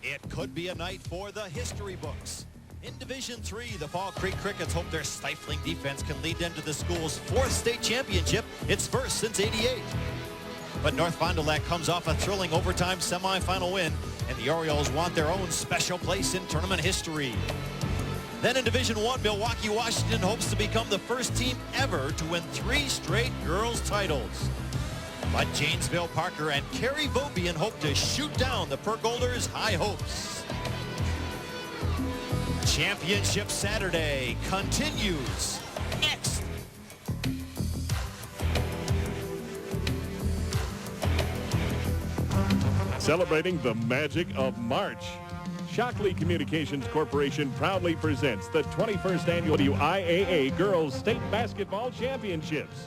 It could be a night for the history books. In Division III, the Fall Creek Crickets hope their stifling defense can lead them to the school's 4th state championship, its first since '88. But North Fond du Lac comes off a thrilling overtime semifinal win, and the Orioles want their own special place in tournament history. Then in Division I, Milwaukee, Washington hopes to become the first team ever to win 3 straight girls titles. But Janesville Parker and Carrie Vobian hope to shoot down the Pergolders' high hopes. Championship Saturday continues next. Celebrating the magic of March, Shockley Communications Corporation proudly presents the 21st Annual WIAA Girls State Basketball Championships,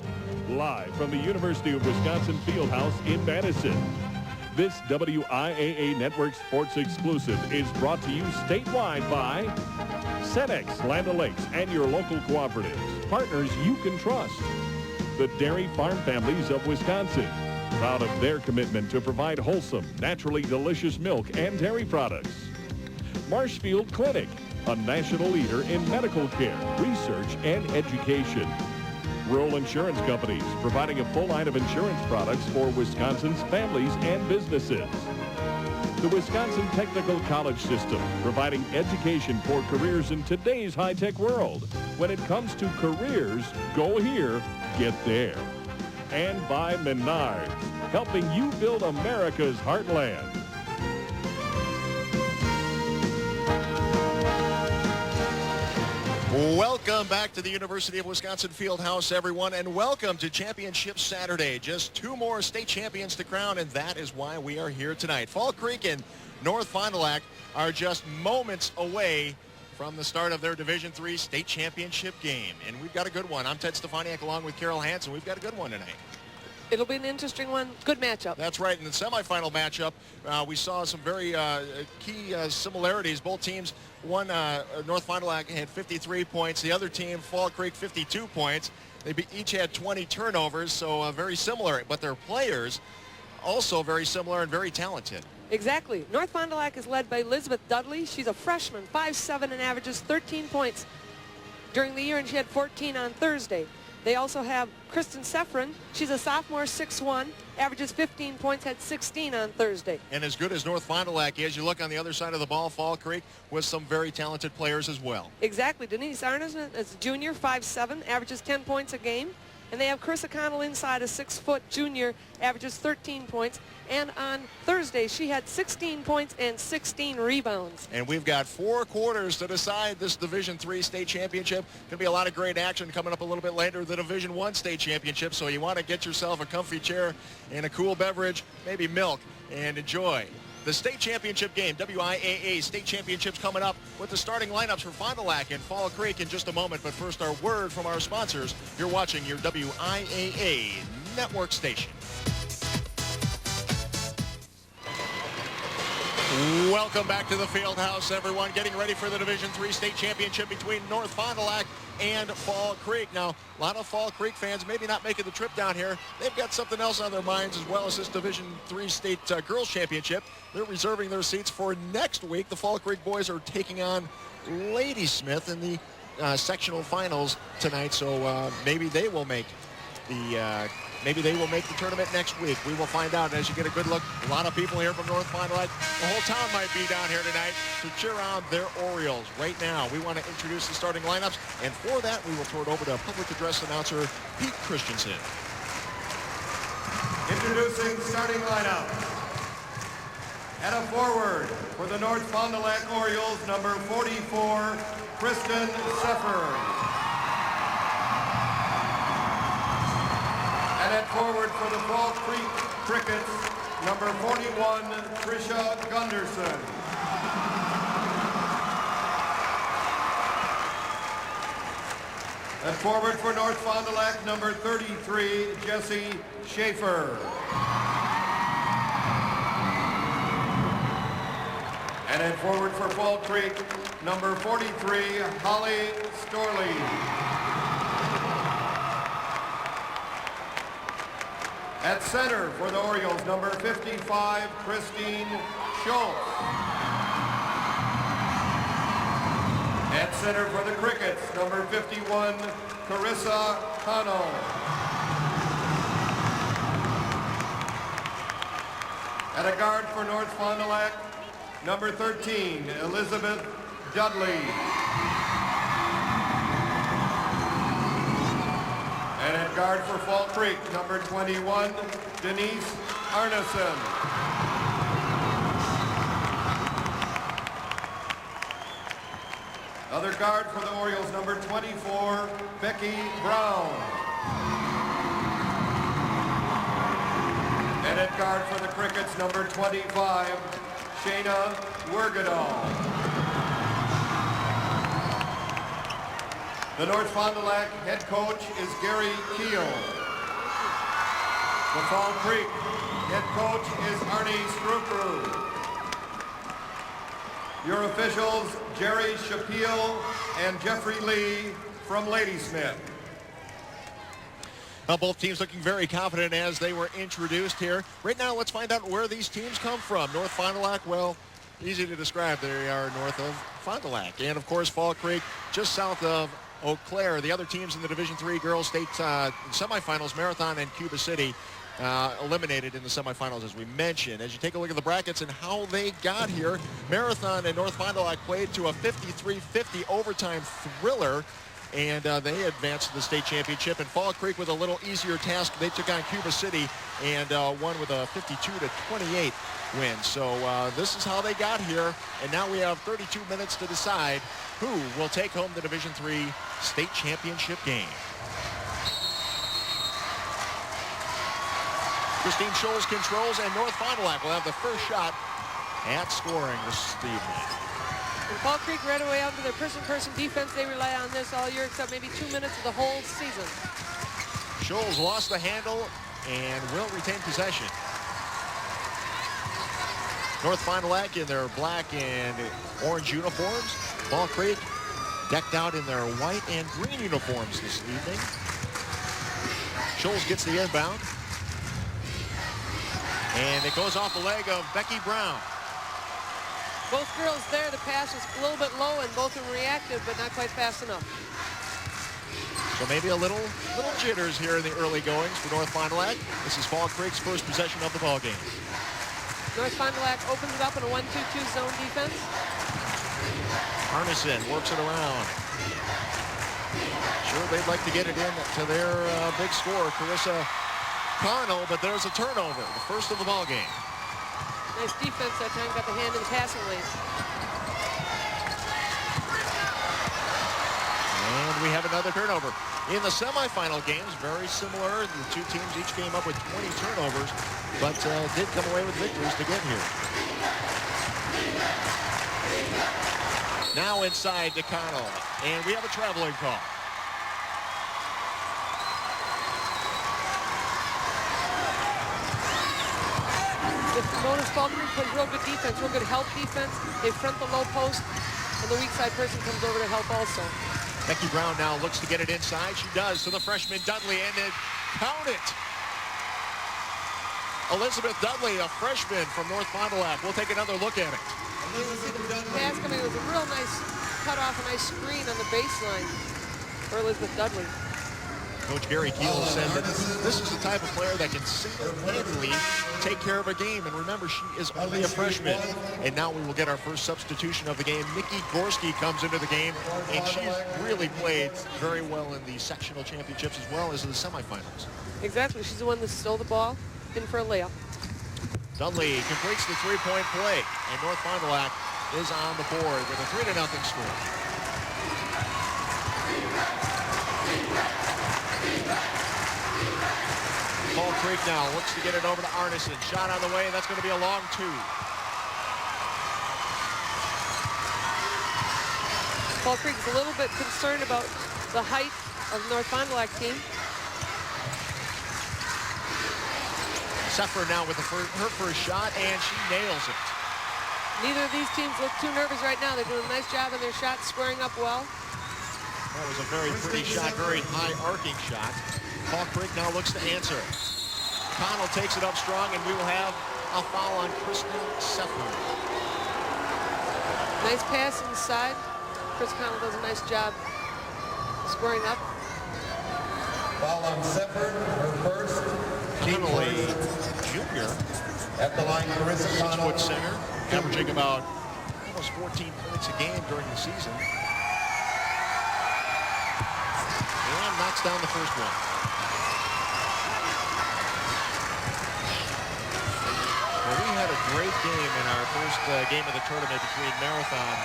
live from the University of Wisconsin Fieldhouse in Madison. This WIAA Network Sports exclusive is brought to you statewide by Cenex, Land O'Lakes, and your local cooperatives, partners you can trust. The Dairy Farm Families of Wisconsin, proud of their commitment to provide wholesome, naturally delicious milk and dairy products. Marshfield Clinic, a national leader in medical care, research, and education. Rural Insurance Companies, providing a full line of insurance products for Wisconsin's families and businesses. The Wisconsin Technical College System, providing education for careers in today's high-tech world. When it comes to careers, go here, get there. And by Menards, helping you build America's heartland. Welcome back to the University of Wisconsin Fieldhouse, everyone, and welcome to Championship Saturday. Just 2 more state champions to crown, and that is why we are here tonight. Fall Creek and North Fond du Lac are just moments away from the start of their Division III state championship game, and we've got a good one. I'm Ted Stefaniak along with Carol Hansen. We've got a good one tonight. It'll be an interesting one. Good matchup. That's right. In the semifinal matchup, we saw some very key similarities. Both teams, one, North Fond du Lac had 53 points. The other team, Fall Creek, 52 points. They each had 20 turnovers, so very similar. But their players also very similar and very talented. Exactly. North Fond du Lac is led by Elizabeth Dudley. She's a freshman, 5'7", and averages 13 points during the year, and she had 14 on Thursday. They also have Kristen Sefrin. She's a sophomore, 6'1", averages 15 points, had 16 on Thursday. And as good as North Fond du Lac is, you look on the other side of the ball, Fall Creek, with some very talented players as well. Exactly. Denise Arneson is a junior, 5'7", averages 10 points a game. And they have Chris O'Connell inside, a 6-foot junior, averages 13 points. And on Thursday, she had 16 points and 16 rebounds. And we've got 4 quarters to decide this Division III state championship. Going to be a lot of great action coming up a little bit later, the Division I state championship. So you want to get yourself a comfy chair and a cool beverage, maybe milk, and enjoy the state championship game. WIAA state championships coming up with the starting lineups for Fond du Lac and Fall Creek in just a moment. But first, our word from our sponsors. You're watching your WIAA network station. Welcome back to the Fieldhouse, everyone. Getting ready for the Division III state championship between North Fond du Lac and Fall Creek. Now, a lot of Fall Creek fans maybe not making the trip down here. They've got something else on their minds as well as this Division III state girls championship. They're reserving their seats for next week. The Fall Creek boys are taking on Ladysmith in the sectional finals tonight, so maybe they will make the tournament next week. We will find out as you get a good look. A lot of people here from North Fond du Lac. The whole town might be down here tonight to cheer on their Orioles. Right now, we want to introduce the starting lineups, and for that, we will throw it over to public address announcer Pete Christensen. Introducing starting lineup. At a forward for the North Fond du Lac Orioles, number 44, Kristen Seffer. And at forward for the Fall Creek Crickets, number 41, Trisha Gunderson. At forward for North Fond du Lac, number 33, Jessie Schaefer. And at forward for Fall Creek, number 43, Holly Storley. At center for the Orioles, number 55, Christine Schultz. center for the Crickets, number 51, Carissa Cano. At a guard for North Fond du Lac, number 13, Elizabeth Dudley. And at guard for Fall Creek, number 21, Denise Arneson. Other guard for the Orioles, number 24, Becky Brown. And at guard for the Crickets, number 25, Shayna Wergadal. The North Fond du Lac head coach is Gary Keel. The Fall Creek head coach is Arnie Strukru. Your officials, Jerry Shapiro and Jeffrey Lee from Ladysmith. Now, both teams looking very confident as they were introduced here. Right now, let's find out where these teams come from. North Fond du Lac, well, easy to describe. They are north of Fond du Lac. And, of course, Fall Creek just south of Eau Claire. The other teams in the Division III Girls State semifinals, Marathon and Cuba City, eliminated in the semifinals, as we mentioned. As you take a look at the brackets and how they got here, Marathon and North Fond du Lac played to a 53-50 overtime thriller, and they advanced to the state championship. And Fall Creek with a little easier task. They took on Cuba City and won with a 52-28 win. So this is how they got here. And now we have 32 minutes to decide who will take home the Division III state championship game. Christine Scholes controls, and North Fond du Lac will have the first shot at scoring this evening. And Fall Creek right away out to their person-person defense. They rely on this all year except maybe 2 minutes of the whole season. Scholes lost the handle and will retain possession. North Fond du Lac in their black and orange uniforms. Fall Creek decked out in their white and green uniforms this evening. Scholes gets the inbound. And it goes off the leg of Becky Brown. Both girls there, the pass was a little bit low and both of them reacted, but not quite fast enough. So maybe a little jitters here in the early goings for North Fond du Lac. This is Fall Creek's first possession of the ball game. North Fond du Lac opens it up in a 1-2-2 zone defense. Arneson works it around. Sure, they'd like to get it in to their big scorer, Carissa Connell, but there's a turnover, the first of the ball game. Nice defense that time, got the hand in the passing lane. And we have another turnover. In the semifinal games, very similar. The two teams each came up with 20 turnovers, but did come away with victories to get here. Now inside to Connell, and we have a traveling call. If Mona's Fall Creek plays real good defense, real good help defense, they front the low post, and the weak side person comes over to help also. Becky Brown now looks to get it inside. She does to the freshman Dudley, and then count it. Elizabeth Dudley, a freshman from North Fond du Lac. We'll take another look at it. Pass coming, it was a real nice cut off, a nice screen on the baseline for Elizabeth Dudley. Coach Gary Keel said that this is the type of player that can single-handedly take care of a game. And remember, she is only a freshman. And now we will get our first substitution of the game. Nikki Gorski comes into the game, and she's really played very well in the sectional championships as well as in the semifinals. Exactly. She's the one that stole the ball in for a layup. Dudley completes the three-point play, and North Fond du Lac is on the board with a 3-0 score. Fall Creek now looks to get it over to Arneson. Shot on the way, and that's going to be a long two. Fall Creek is a little bit concerned about the height of the North Fond du Lac team. Seffer now with her first shot, and she nails it. Neither of these teams look too nervous right now. They're doing a nice job in their shots, squaring up well. That was a very pretty shot, very high arcing shot. Fall Creek now looks to answer. Connell takes it up strong, and we will have a foul on Kristen Seffer. Nice pass inside. Chris Connell does a nice job squaring up. Foul on Seifert, her first. Connolly Jr. At the line, Carissa Connell. 6-foot center, averaging about almost 14 points a game during the season. And knocks down the first one. Well, we had a great game in our first game of the tournament between Marathon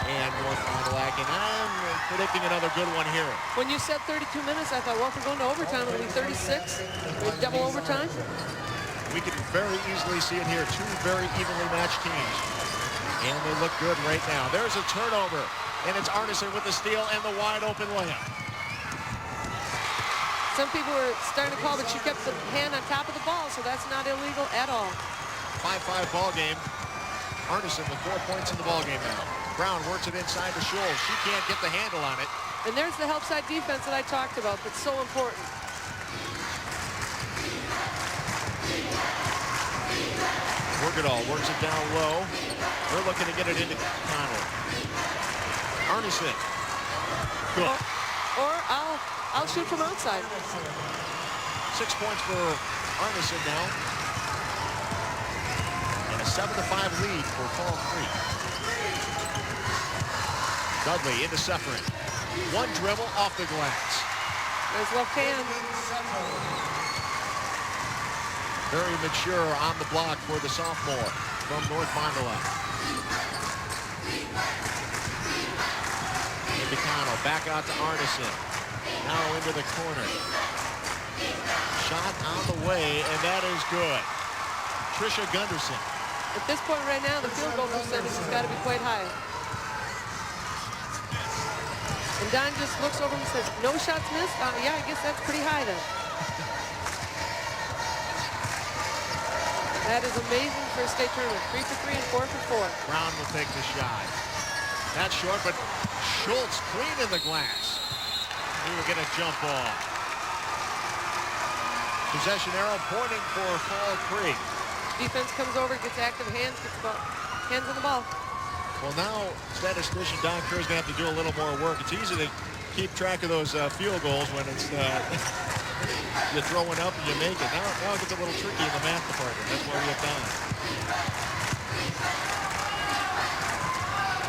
and North Fond du Lac, and I'm predicting another good one here. When you said 32 minutes, I thought, well, if we're going to overtime, it'll be 36. With double overtime. We can very easily see it here. Two very evenly matched teams. And they look good right now. There's a turnover. And it's Arneson with the steal and the wide open layup. Some people were starting to call, but she kept the hand on top of the ball, so that's not illegal at all. 5-5 ball game. Arneson with 4 points in the ball game now. Brown works it inside to Scholes. She can't get the handle on it. And there's the help side defense that I talked about that's so important. Bergedal works it down low. They're looking to get it into Connell. Arneson. Good. Or I'll shoot from outside. 6 points for Arneson now. And a 7-5 lead for Fall Creek. Dudley into Seferin. One dribble off the glass. Nice left hand. Very mature on the block for the sophomore from North Fond du Lac. Into Connell, back out to Arneson. Now into the corner. Shot on the way, and that is good. Trisha Gunderson. At this point right now, the field goal percentage has got to be quite high. And Don just looks over and says, no shots missed? Yeah, I guess that's pretty high then. That is amazing for a state tournament. 3 for 3 and 4 for 4. Brown will take the shot. That's short, but Schultz clean in the glass. He will get a jump ball. Possession arrow pointing for Fall Creek. Defense comes over, gets active hands, gets the ball, hands on the ball. Well, now statistician Don Kerr is going to have to do a little more work. It's easy to keep track of those field goals when it's you're throwing up and you make it. Now it gets a little tricky in the math department. That's why we have Don.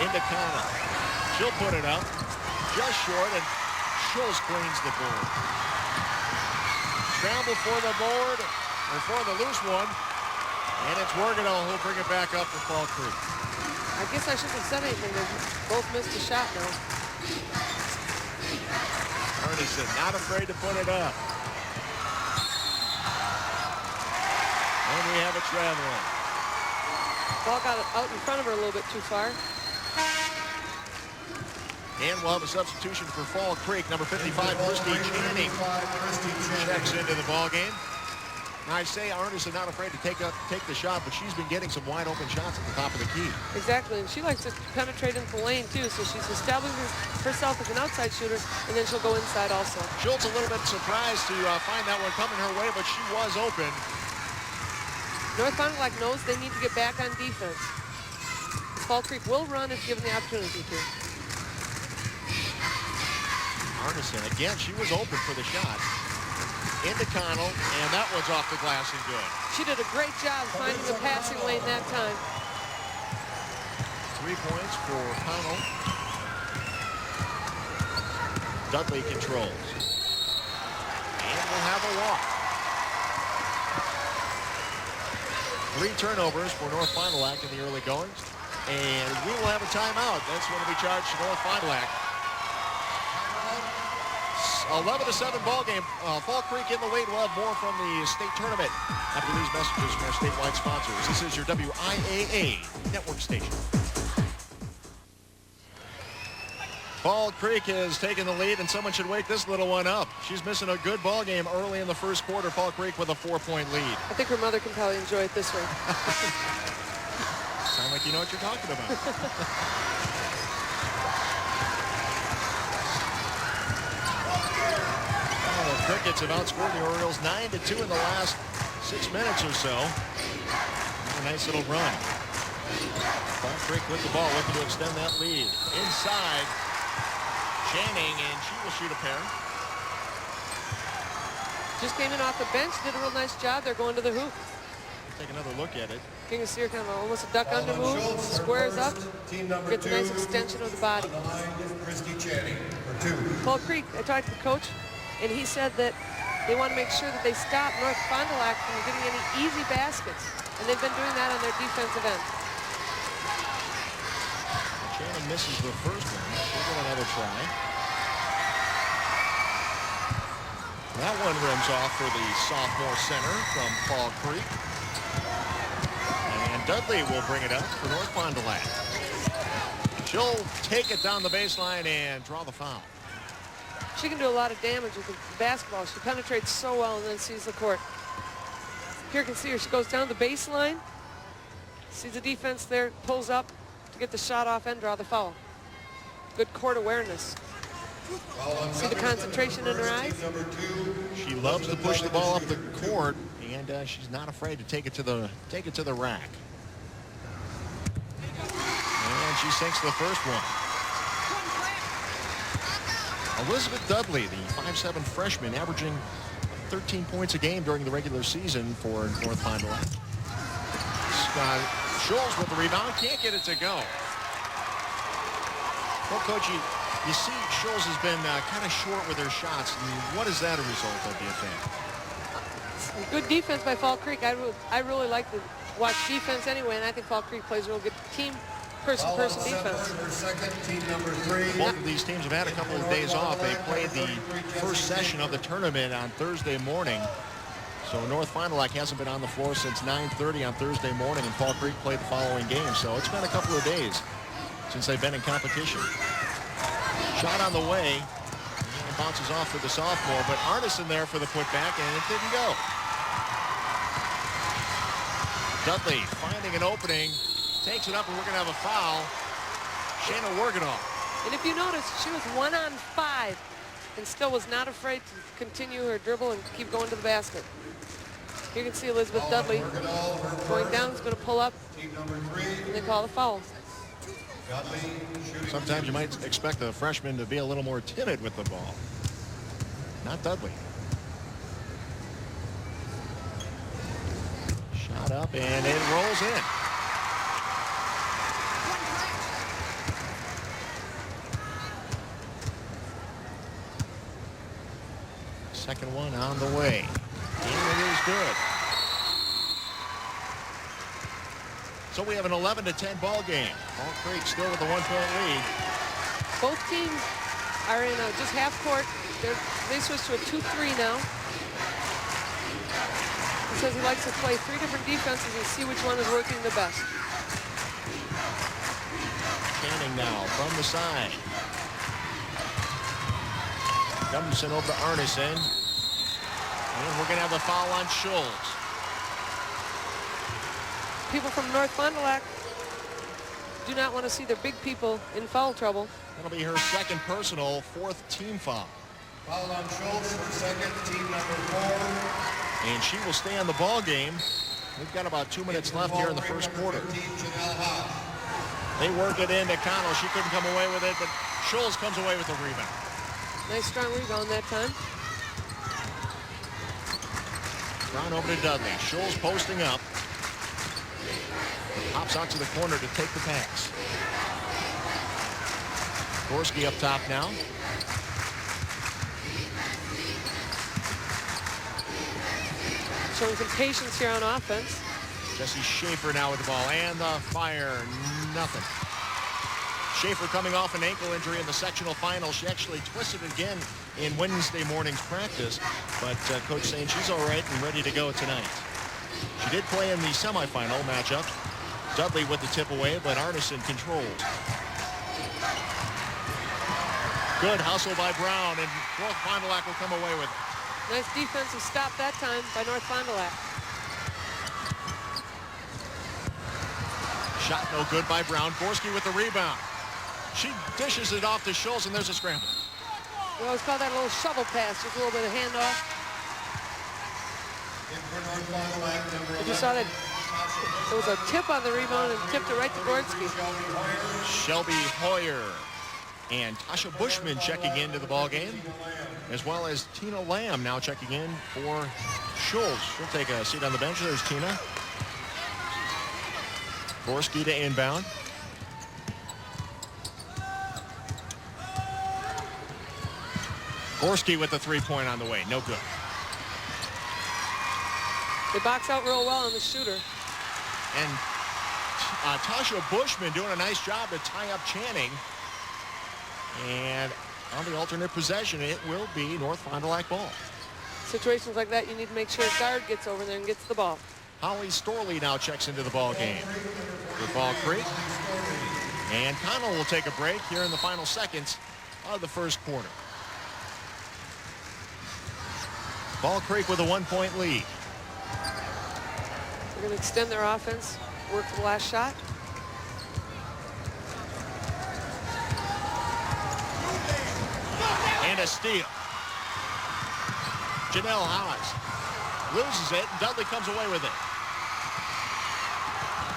Into Connell. She'll put it up just short, and Schultz cleans the board. Scramble for the board, or for the loose one, and it's Wergenau who'll bring it back up for Fall Creek. I guess I shouldn't have said anything. They both missed a shot now. Arneson not afraid to put it up. And we have it traveling. Ball got out in front of her a little bit too far. And we'll have a substitution for Fall Creek. Number 55, Christy Channing, checks into the ball game. Now I say Arneson not afraid to take the shot, but she's been getting some wide open shots at the top of the key. Exactly, and she likes to penetrate into the lane too, so she's establishing herself as an outside shooter, and then she'll go inside also. Schultz a little bit surprised to find that one coming her way, but she was open. North Fond du Lac knows they need to get back on defense. Fall Creek will run if given the opportunity to. Arneson, again, she was open for the shot. Into Connell, and that one's off the glass and good. She did a great job finding the passing lane that time. 3 points for Connell. Dudley controls. And we'll have a walk. 3 turnovers for North Fond du Lac in the early goings. And we will have a timeout. That's going to be charged to North Fond du Lac. 11-7 ball game. Fall Creek in the lead. We'll have more from the state tournament after these messages from our statewide sponsors. This is your WIAA network station. Fall Creek has taken the lead, and someone should wake this little one up. She's missing a good ball game early in the first quarter. Fall Creek with a 4-point lead. I think her mother can probably enjoy it this way. Sound like you know what you're talking about. Crickets have outscored the Orioles 9-2 in the last 6 minutes or so. A nice little run. Fall Creek with the ball, looking to extend that lead. Inside, Channing, and she will shoot a pair. Just came in off the bench, did a real nice job. They're going to the hoop. Take another look at it. You can see her kind of almost a duck under move, squares up, gets a nice extension of the body. Fall Creek, I talked to the coach, and he said that they want to make sure that they stop North Fond du Lac from getting any easy baskets, and they've been doing that on their defensive end. Channing misses the first one. She'll get another try. That one rims off for the sophomore center from Fall Creek. And Dudley will bring it up for North Fond du Lac. She'll take it down the baseline and draw the foul. She can do a lot of damage with the basketball. She penetrates so well and then sees the court. Here you can see her. She goes down the baseline, sees the defense there, pulls up to get the shot off and draw the foul. Good court awareness. See the concentration in her eyes? She loves to push the ball up the court, and she's not afraid to take it to the rack. And she sinks the first one. Elizabeth Dudley, the 5'7" freshman, averaging 13 points a game during the regular season for North Fond du Lac. Scott Scholes with the rebound, can't get it to go. Well, Coach, you see Scholes has been kind of short with her shots. What is that a result of, do you think? Good defense by Fall Creek. I really like to watch defense anyway, and I think Fall Creek plays a real good team person-to-person defense. Both of these teams have had a couple of days off. They played the first session of the tournament on Thursday morning. So North Fond du Lac hasn't been on the floor since 9:30 on Thursday morning, and Fall Creek played the following game. So it's been a couple of days since they've been in competition. Shot on the way, and it bounces off for the sophomore, but Arneson there for the putback, and it didn't go. Dudley finding an opening, takes it up, and we're going to have a foul. Shayna Wergenau. And if you notice, she was 1 on 5 and still was not afraid to continue her dribble and keep going to the basket. You can see Elizabeth Dudley going down, is going to pull up, and they call the foul. Sometimes you might expect a freshman to be a little more timid with the ball. Not Dudley. Shot up, and it rolls in. Second one on the way. And it is good. So we have an 11-10 ball game. Fall Creek still with a 1-point lead. Both teams are in just half court. They switched to a 2-3 now. He says he likes to play 3 different defenses and see which one is working the best. Channing now from the side. Gumson over to Arneson. And we're going to have a foul on Scholes. People from North Fond du Lac do not want to see their big people in foul trouble. That'll be her second personal, 4th team foul. Foul on Schultz for second, team number 4. And she will stay on the ball game. We've got about 2 minutes left here in the first quarter. They work it into Connell. She couldn't come away with it, but Scholes comes away with the rebound. Nice strong rebound that time. Brown over to Dudley. Scholes posting up. Pops out to the corner to take the pass. Gorski up top now. Showing some patience here on offense. Jesse Schaefer now with the ball, and the fire, nothing. Schaefer coming off an ankle injury in the sectional final. She actually twisted again in Wednesday morning's practice, but Coach saying she's all right and ready to go tonight. She did play in the semifinal matchup. Dudley with the tip away, but Arneson controlled. Good hustle by Brown, and North Fond du Lac will come away with it. Nice defensive stop that time by North Fond du Lac. Shot no good by Brown. Gorski with the rebound. She dishes it off to Scholes, and there's a scramble. We always call that a little shovel pass, just a little bit of handoff. If you saw that It was a tip on the rebound and tipped it right to Gorski. Shelby Hoyer and Tasha Bushman checking into the ball game, as well as Tina Lamb now checking in for Schultz. She'll take a seat on the bench. There's Tina. Gorski to inbound. Gorski with the three-point on the way. No good. They box out real well on the shooter. And Tasha Bushman doing a nice job to tie up Channing. And on the alternate possession, it will be North Fond du Lac ball. Situations like that, you need to make sure a guard gets over there and gets the ball. Holly Storley now checks into the ball game for Fall Creek. And Connell will take a break here in the final seconds of the first quarter. Fall Creek with a 1-point lead. They're going to extend their offense, work for the last shot. And a steal. Janelle Haas loses it, and Dudley comes away with it.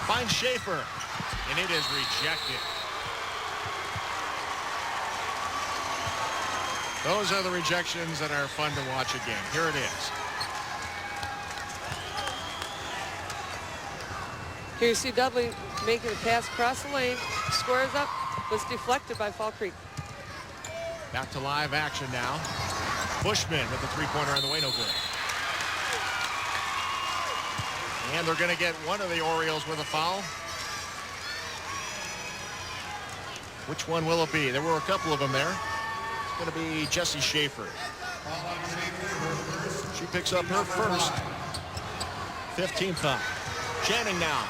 Finds Schaefer, and it is rejected. Those are the rejections that are fun to watch again. Here it is. Here you see Dudley making a pass across the lane, squares up, was deflected by Fall Creek. Back to live action now. Bushman with the three-pointer on the way, no good. And they're going to get one of the Orioles with a foul. Which one will it be? There were a couple of them there. It's going to be Jessie Schaefer. She picks up her first 15th foul. Channing now.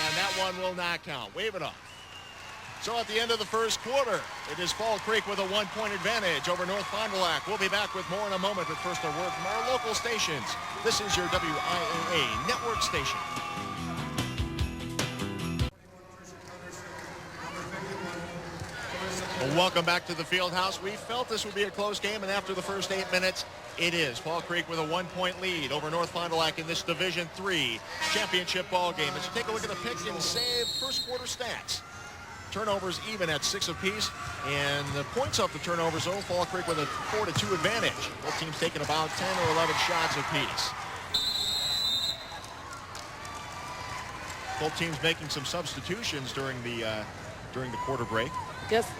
And that one will not count. Wave it off. So at the end of the first quarter, it is Fall Creek with a 1-point advantage over North Fond du Lac. We'll be back with more in a moment, but first a word from our local stations. This is your WIAA network station. Well, welcome back to the field house. We felt this would be a close game, and after the first 8 minutes, it is. Fall Creek with a 1-point lead over North Fond du Lac in this Division III championship ball game. As you take a look at the pick and save first quarter stats. Turnovers even at 6 apiece, and the points off the turnovers, though, Fall Creek with a 4-2 advantage. Both teams taking about 10 or 11 shots apiece. Both teams making some substitutions during the quarter break. Yes,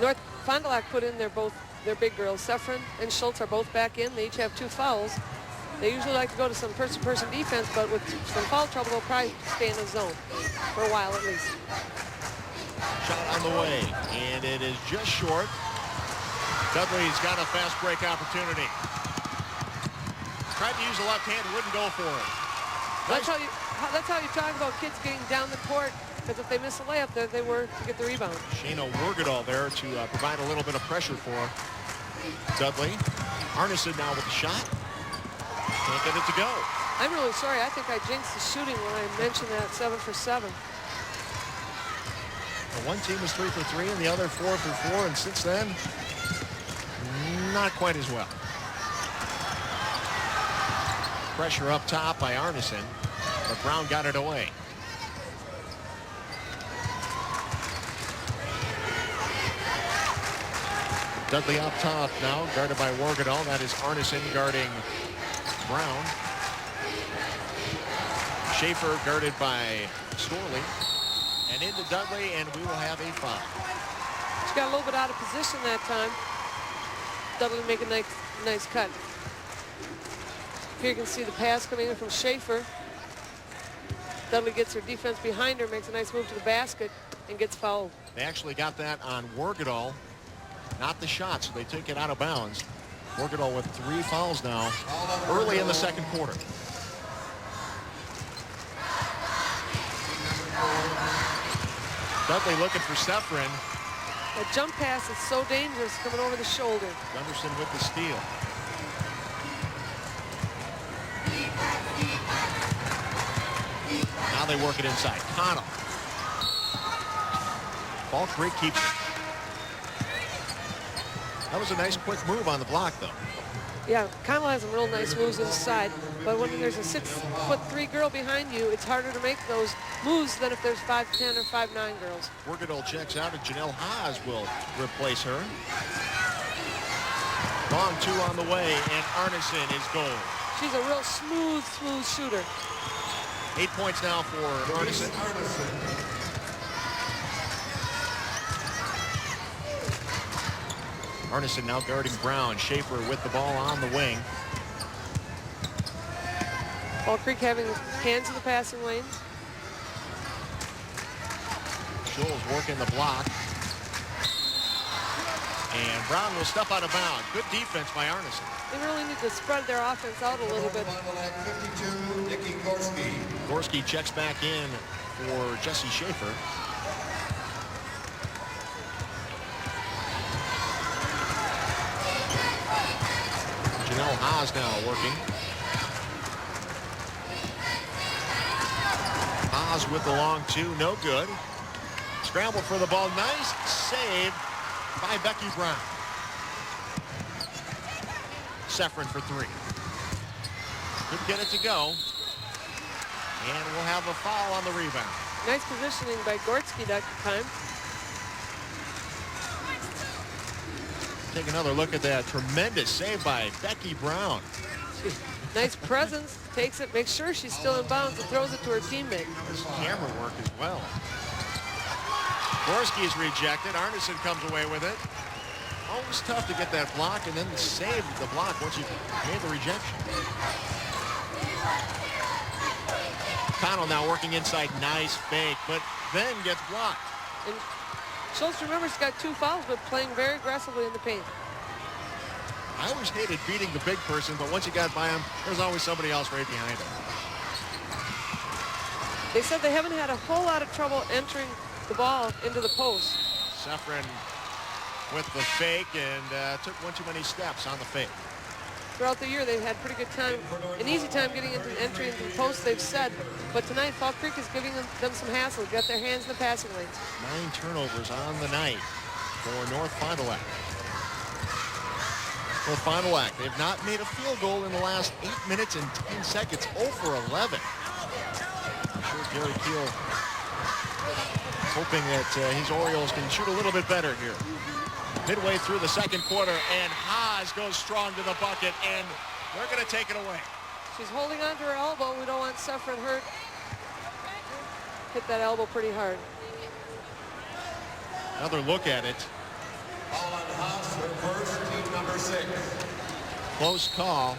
North Fond du Lac put in their big girls. Seffrin and Schultz are both back in. They each have 2 fouls. They usually like to go to some person-to-person defense, but with some foul trouble, they'll probably stay in the zone for a while at least. Shot on the way, and it is just short. Dudley's got a fast break opportunity. Tried to use the left hand, wouldn't go for it. That's how you talk about kids getting down the court, because if they miss a layup, there they were to get the rebound. Shayna Wergedal there to provide a little bit of pressure for Dudley. Arneson now with the shot. Can't get it to go. I'm really sorry. I think I jinxed the shooting when I mentioned that 7 for 7. One team is 3 for 3 and the other 4 for 4, and since then, not quite as well. Pressure up top by Arneson, but Brown got it away. Dudley up top now, guarded by Wergedal. That is Arneson guarding Brown. Schaefer guarded by Storley. And into Dudley, and we will have a foul. She got a little bit out of position that time. Dudley make a nice cut. Here you can see the pass coming in from Schaefer. Dudley gets her defense behind her, makes a nice move to the basket, and gets fouled. They actually got that on Wergedal, not the shot, so they took it out of bounds. Wergedal with 3 fouls now early in the second quarter. Dudley looking for Seffrin. That jump pass is so dangerous coming over the shoulder. Gunderson with the steal. Now they work it inside. Connell. Fall Creek keeps it. That was a nice quick move on the block, though. Yeah, Connell has some real nice moves inside, but when there's a 6'3" girl behind you, it's harder to make those moves than if there's 5'10" or 5'9" girls. Forgadol checks out, and Janelle Haas will replace her. Long two on the way, and Arneson is goal. She's a real smooth shooter. 8 points now for Arneson. Arneson now guarding Brown. Schaefer with the ball on the wing. Fall Creek having hands in the passing lanes. Scholes working the block. And Brown will step out of bounds. Good defense by Arneson. They really need to spread their offense out a little bit. 52, Nikki Gorski. Gorski checks back in for Jesse Schaefer. Janelle Haas now working. Haas with the long two, no good. Scramble for the ball, nice save by Becky Brown. Seffrin for three. Couldn't get it to go. And we'll have a foul on the rebound. Nice positioning by Gorski that time. Take another look at that tremendous save by Becky Brown. Nice presence, takes it, makes sure she's still in bounds and throws it to her teammate. This camera work as well. Gorski is rejected. Arneson comes away with it. Always tough to get that block and then save the block once you've made the rejection. Connell now working inside, nice fake, but then gets blocked. And Schultz, remember, she's got 2 fouls, but playing very aggressively in the paint. I always hated beating the big person, but once you got by him, there's always somebody else right behind him. They said they haven't had a whole lot of trouble entering the ball into the post. Seffrin with the fake and took one too many steps on the fake. Throughout the year, they've had pretty good time, an easy time getting into entry into the post, they've said. But tonight, Fall Creek is giving them some hassle. Got their hands in the passing lanes. 9 turnovers on the night for North Fond du Lac. North Fond du Lac, they've not made a field goal in the last 8 minutes and 10 seconds. 0 for 11. I'm sure Gary Keel hoping that his Orioles can shoot a little bit better here. Midway through the second quarter, and Haas goes strong to the bucket, and they're going to take it away. She's holding on to her elbow. We don't want Seffrin hurt. Hit that elbow pretty hard. Another look at it. Foul on Haas, her first, team number 6. Close call.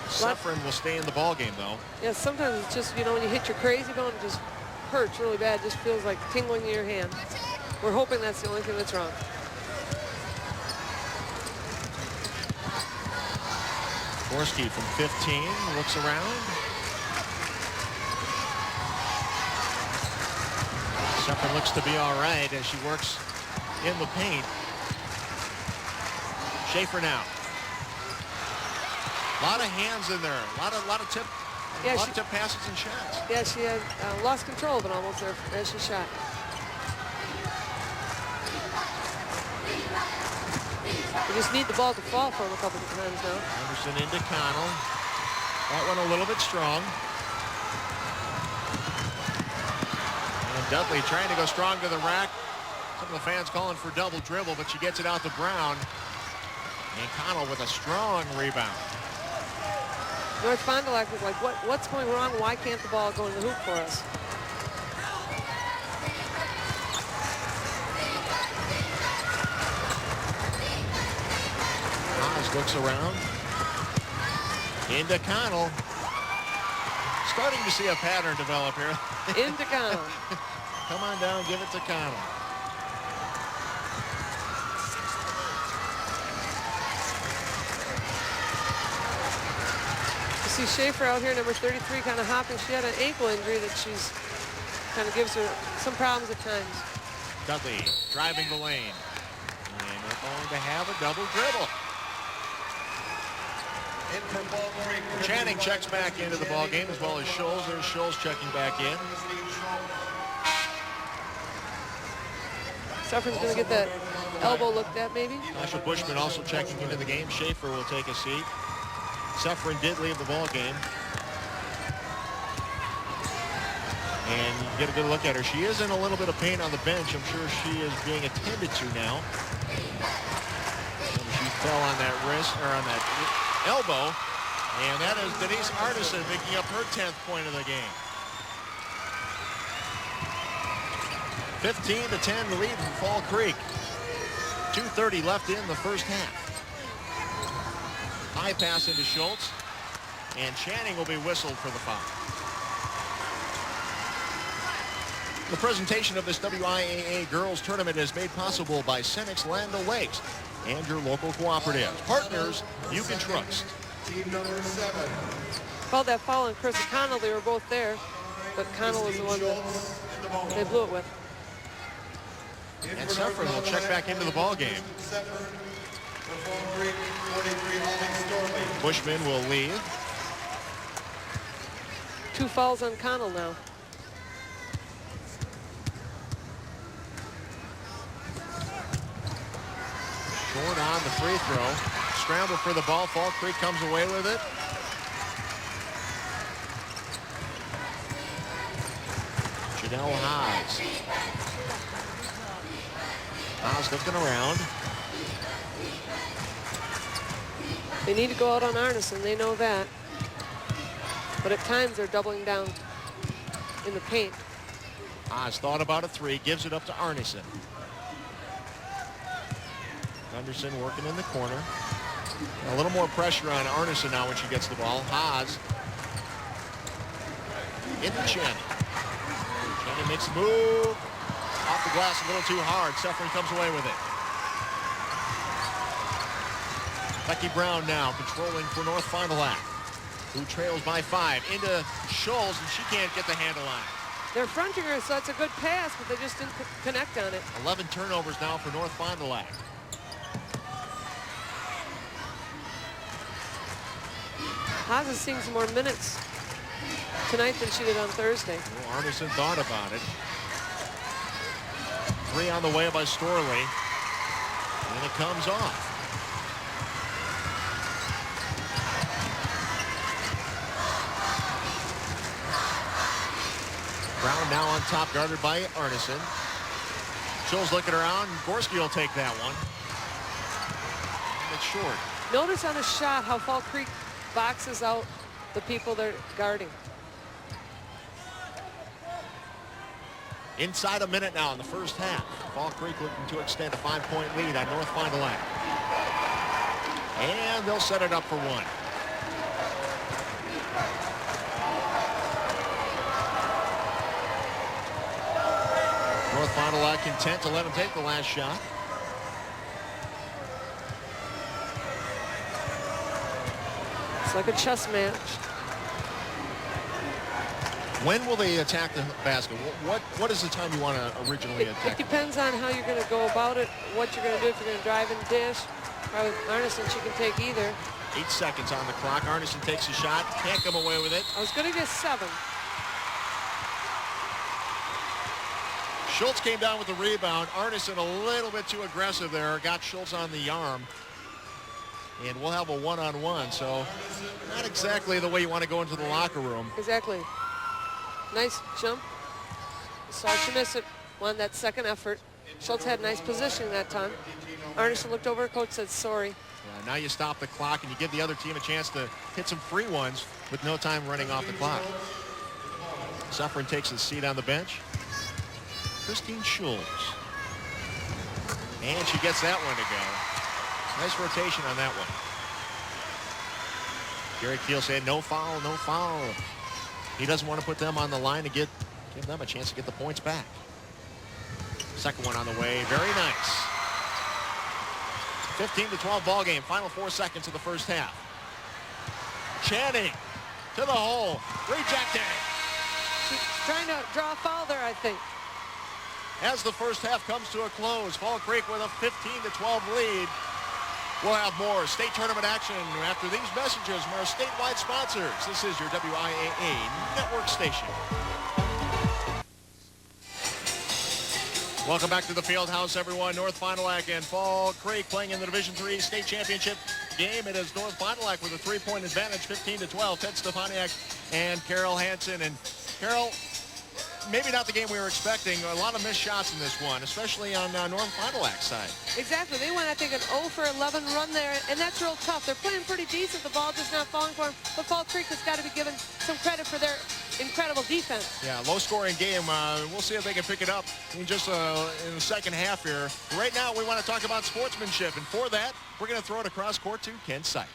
Seffrin will stay in the ball game, though. Yeah, sometimes it's just, you know, when you hit your crazy bone, it just hurts really bad. It just feels like tingling in your hand. We're hoping that's the only thing that's wrong. Gorski from 15 looks around. Seffrin looks to be all right as she works in the paint. Schaefer now. A lot of hands in there. A lot of tip. Yeah, a lot of tip passes and shots. Yeah, she had lost control of it almost there as she shot. We just need the ball to fall for him a couple of times now. Anderson into Connell. That one a little bit strong. And Dudley trying to go strong to the rack. Some of the fans calling for double dribble, but she gets it out to Brown. And Connell with a strong rebound. North Fond du Lac was like, what's going wrong? Why can't the ball go in the hoop for us? Haas looks around. Into Connell. Starting to see a pattern develop here. Into Connell. Come on down, give it to Connell. You see Schaefer out here, number 33, kind of hopping. She had an ankle injury that she's kind of gives her some problems at times. Dudley driving the lane. And they're going to have a double dribble. In for Fall Creek. Channing checks back into the ball game as well as Scholes. There's Scholes checking back in. Seffrin's going to get that elbow looked at maybe. Tasha Bushman also checking into the game. Schaefer will take a seat. Sefrin did leave the ball game. And you get a good look at her. She is in a little bit of pain on the bench. I'm sure she is being attended to now. And she fell on that wrist, or on that elbow. And that is Denise Arneson picking up her 10th point of the game. 15-10 lead from Fall Creek. 2:30 left in the first half. High pass into Schultz. And Channing will be whistled for the foul. The presentation of this WIAA Girls Tournament is made possible by Cenex Land O'Lakes and your local cooperatives. Partners you can trust. Team number 7. Called that foul on Chris Connell. They were both there, but Connell was the one that they blew it with. And Sefrin will check back into the ball game. Bushman will leave. 2 fouls on Connell now. Short on the free throw. Scramble for the ball. Fall Creek comes away with it. Janelle Haas. Haas looking around. They need to go out on Arneson. They know that. But at times they're doubling down in the paint. Haas thought about a 3. Gives it up to Arneson. Gunderson working in the corner. A little more pressure on Arneson now when she gets the ball. Haas. Into Channing. Channing makes the move. Off the glass a little too hard. Sefrin comes away with it. Becky Brown now controlling for North Fond du Lac, who trails by 5. Into Scholes, and she can't get the handle on it. They're fronting her, so it's a good pass, but they just didn't connect on it. 11 turnovers now for North Fond du Lac. Haas is seeing some more minutes tonight than she did on Thursday. Well, Arneson thought about it. 3 on the way by Storley. And it comes off. Brown now on top, guarded by Arneson. Schultz looking around. Gorski will take that one. And it's short. Notice on a shot how Fall Creek boxes out the people they're guarding. Inside a minute now in the first half. Fall Creek looking to extend a 5-point lead on North Fond du Lac. And they'll set it up for 1. North Fond du Lac content to let him take the last shot. It's like a chess match. When will they attack the basket? What is the time you want to originally attack? It depends on how you're going to go about it, what you're going to do. If you're going to drive and dish, probably Arneson, she can take either. 8 seconds on the clock. Arneson takes a shot. Can't come away with it. I was going to get 7. Schultz came down with the rebound. Arneson a little bit too aggressive there. Got Schultz on the arm. And we'll have a one-on-one. So not exactly the way you want to go into the locker room. Exactly. Nice jump. Sorry to miss it. Won that second effort. Schultz had nice positioning that time. Arneson looked over. Coach said sorry. Yeah, now you stop the clock and you give the other team a chance to hit some free ones with no time running off the clock. Sefrin takes his seat on the bench. Christine Schultz. And she gets that one to go. Nice rotation on that one. Gary Keel said no foul, no foul. He doesn't want to put them on the line to give them a chance to get the points back. Second one on the way. Very nice. 15-12 ball game. Final 4 seconds of the first half. Channing to the hole. Rejected. She's trying to draw a foul there, I think. As the first half comes to a close, Fall Creek with a 15-12 lead. We'll have more state tournament action after these messages from our statewide sponsors. This is your WIAA network station. Welcome back to the Fieldhouse, everyone. North Fond du Lac and Fall Creek playing in the Division III state championship game. It is North Fond du Lac with a 3-point advantage, 15-12. Ted Stefaniak and Carol Hansen. And Carol, maybe not the game we were expecting. A lot of missed shots in this one, especially on North Fond du Lac's side. Exactly. They went, I think, an 0 for 11 run there, and that's real tough. They're playing pretty decent. The ball just not falling for them. But Fall Creek has got to be given some credit for their incredible defense. Yeah, low-scoring game. We'll see if they can pick it up in just in the second half here. Right now, we want to talk about sportsmanship, and for that, we're going to throw it across court to Ken Syke.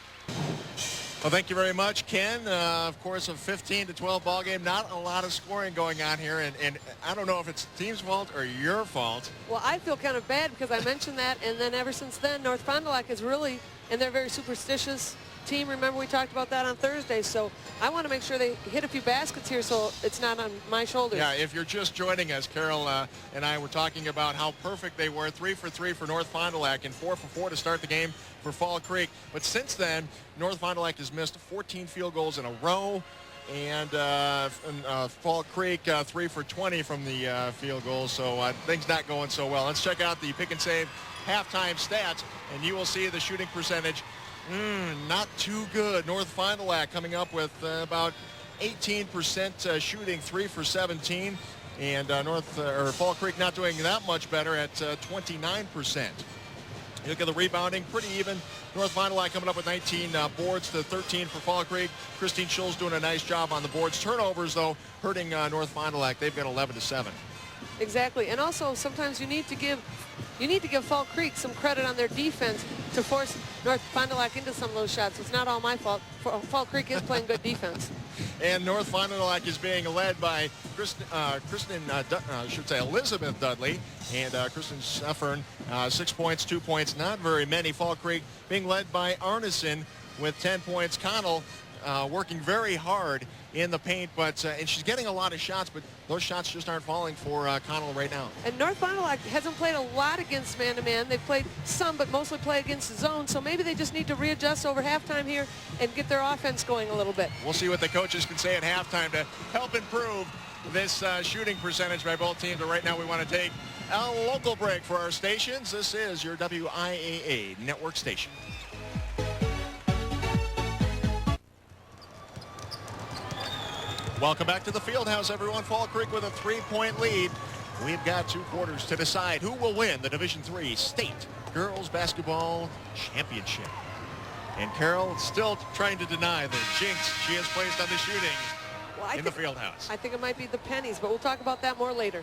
Well, thank you very much, Ken. Of course, a 15-12 ball game. Not a lot of scoring going on here, and I don't know if it's the team's fault or your fault. Well, I feel kind of bad because I mentioned that, and then ever since then, North Fond du Lac is really, and they're very superstitious team. Remember, we talked about that on Thursday, so I want to make sure they hit a few baskets here so it's not on my shoulders. Yeah, if you're just joining us, Carol and I were talking about how perfect they were. 3 for 3 for North Fond du Lac and 4 for 4 to start the game for Fall Creek. But since then, North Fond du Lac has missed 14 field goals in a row, and Fall Creek 3 for 20 from the field goals, so things not going so well. Let's check out the pick and save halftime stats, and you will see the shooting percentage not too good. North Fond du Lac coming up with about 18% shooting, 3 for 17, and Fall Creek not doing that much better at 29%. You look at the rebounding, pretty even. North Fond du Lac coming up with 19 boards to 13 for Fall Creek. Christine Schulz doing a nice job on the boards. Turnovers, though, hurting North Fond du Lac. They've been 11-7. Exactly, and also sometimes you need to give Fall Creek some credit on their defense to force North Fond du Lac into some of those shots. It's not all my fault. Fall Creek is playing good defense. And North Fond du Lac is being led by Elizabeth Dudley and Kristen Suffern, 6 points, 2 points, not very many. Fall Creek being led by Arneson with 10 points. Connell working very hard in the paint, but and she's getting a lot of shots, but those shots just aren't falling for Connell right now. And North Fond du Lac hasn't played a lot against man-to-man. They've played some, but mostly play against the zone, so maybe they just need to readjust over halftime here and get their offense going a little bit. We'll see what the coaches can say at halftime to help improve this shooting percentage by both teams. But right now we want to take a local break for our stations. This is your WIAA network station. Welcome back to the Fieldhouse, everyone. Fall Creek with a 3-point lead. We've got 2 quarters to decide who will win the Division III State Girls Basketball Championship. And Carol still trying to deny the jinx she has placed on the shooting in the Fieldhouse. I think it might be the pennies, but we'll talk about that more later.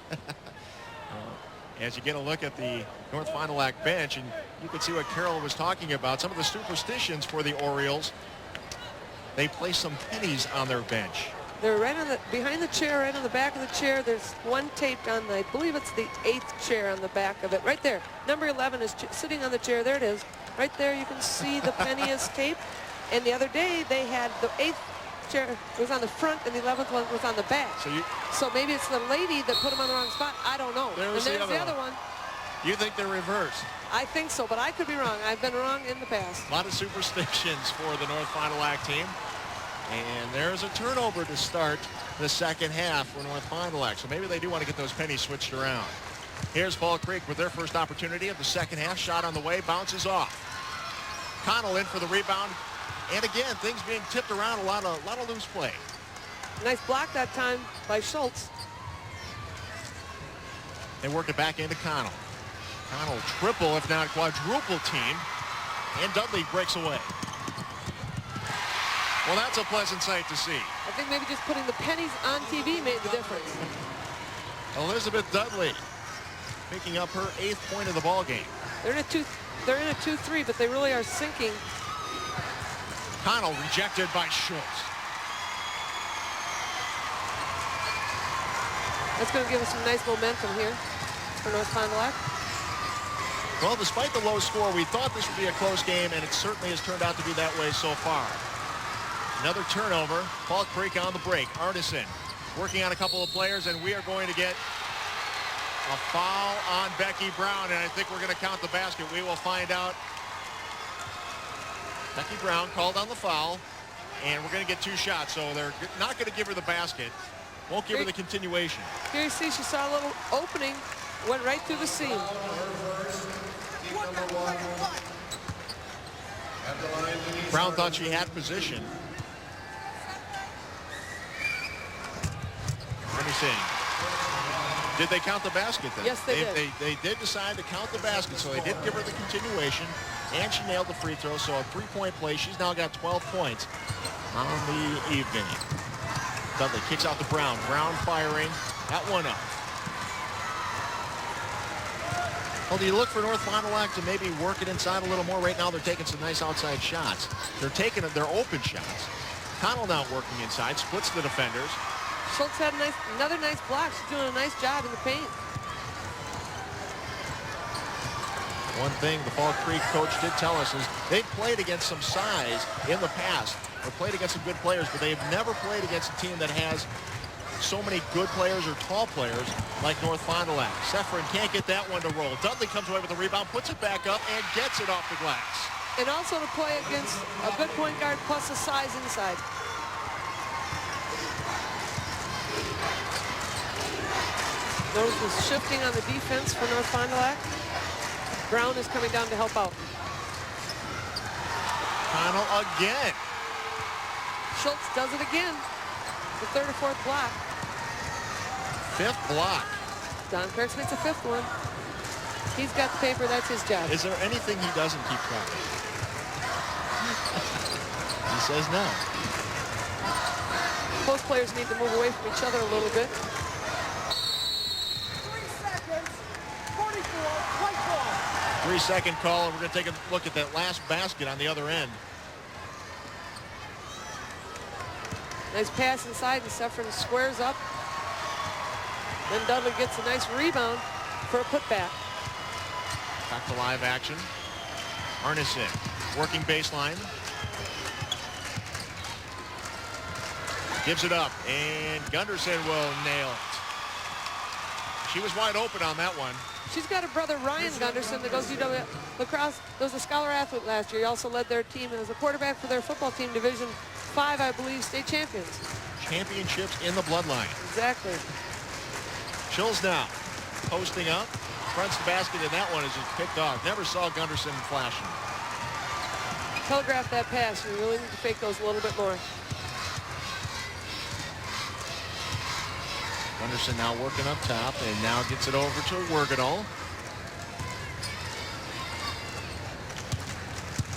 As you get a look at the North Fond du Lac bench, and you can see what Carol was talking about, some of the superstitions for the Orioles. They place some pennies on their bench. They're right on behind the chair, right on the back of the chair. There's one taped on I believe it's the 8th chair on the back of it. Right there. Number 11 is sitting on the chair. There it is. Right there you can see the penny is taped. And the other day they had the 8th chair was on the front and the 11th one was on the back. So maybe it's the lady that put them on the wrong spot. I don't know. There's the other one. You think they're reversed? I think so, but I could be wrong. I've been wrong in the past. A lot of superstitions for the North Fond du Lac team. And there's a turnover to start the second half for North Fond du Lac. So maybe they do want to get those pennies switched around. Here's Fall Creek with their first opportunity of the second half. Shot on the way, bounces off. Connell in for the rebound. And again, things being tipped around, a lot of loose play. Nice block that time by Schultz. They work it back into Connell. Connell triple, if not quadruple team. And Dudley breaks away. Well, that's a pleasant sight to see. I think maybe just putting the pennies on TV made the difference. Elizabeth Dudley picking up her 8th point of the ball game. They're in a 2-3, but they really are sinking. Connell rejected by Schultz. That's going to give us some nice momentum here for North Fond du Lac. Well, despite the low score, we thought this would be a close game, and it certainly has turned out to be that way so far. Another turnover. Fall Creek on the break. Arneson working on a couple of players, and we are going to get a foul on Becky Brown, and I think we're going to count the basket. We will find out. Becky Brown called on the foul, and we're going to get 2 shots, so they're not going to give her the basket. Won't give her the continuation. Here you see she saw a little opening Went right through the seam. Brown thought she had position. Let me see. Did they count the basket then? Yes, they did. They did decide to count the basket, so they did give her the continuation, and she nailed the free throw, so a three-point play. She's now got 12 points on the evening. Dudley kicks out to Brown. Brown firing. That one up. Well, do you look for North Fond du Lac to maybe work it inside a little more? Right now, they're taking some nice outside shots. They're taking their open shots. Connell now working inside, splits the defenders. Schultz had another nice block. She's doing a nice job in the paint. One thing the Fall Creek coach did tell us is they've played against some size in the past, or played against some good players, but they've never played against a team that has so many good players or tall players like North Fond du Lac. Sefrin can't get that one to roll. Dudley comes away with the rebound, puts it back up, and gets it off the glass. And also to play against a good point guard plus a size inside. Notice the shifting on the defense for North Fond du Lac. Brown is coming down to help out. Connell again. Schultz does it again. The third or fourth block. Fifth block. Don Kurtz makes a fifth one. He's got the paper. That's his job. Is there anything he doesn't keep track of? He says no. Both players need to move away from each other a little bit. 3-second call, and we're going to take a look at that last basket on the other end. Nice pass inside, and Sefrin squares up. Then Dudley gets a nice rebound for a putback. Back to live action. Arneson working baseline. Gives it up, and Gunderson will nail it. She was wide open on that one. She's got a brother, Ryan Gunderson, that goes UW lacrosse. Was a scholar athlete last year. He also led their team as a quarterback for their football team, Division 5, I believe, state champions. Championships in the bloodline. Exactly. Schultz now posting up, fronts the basket, and that one is just picked off. Never saw Gunderson flashing. Telegraph that pass. You really need to fake those a little bit more. Gunderson now working up top, and now gets it over to Wergadal.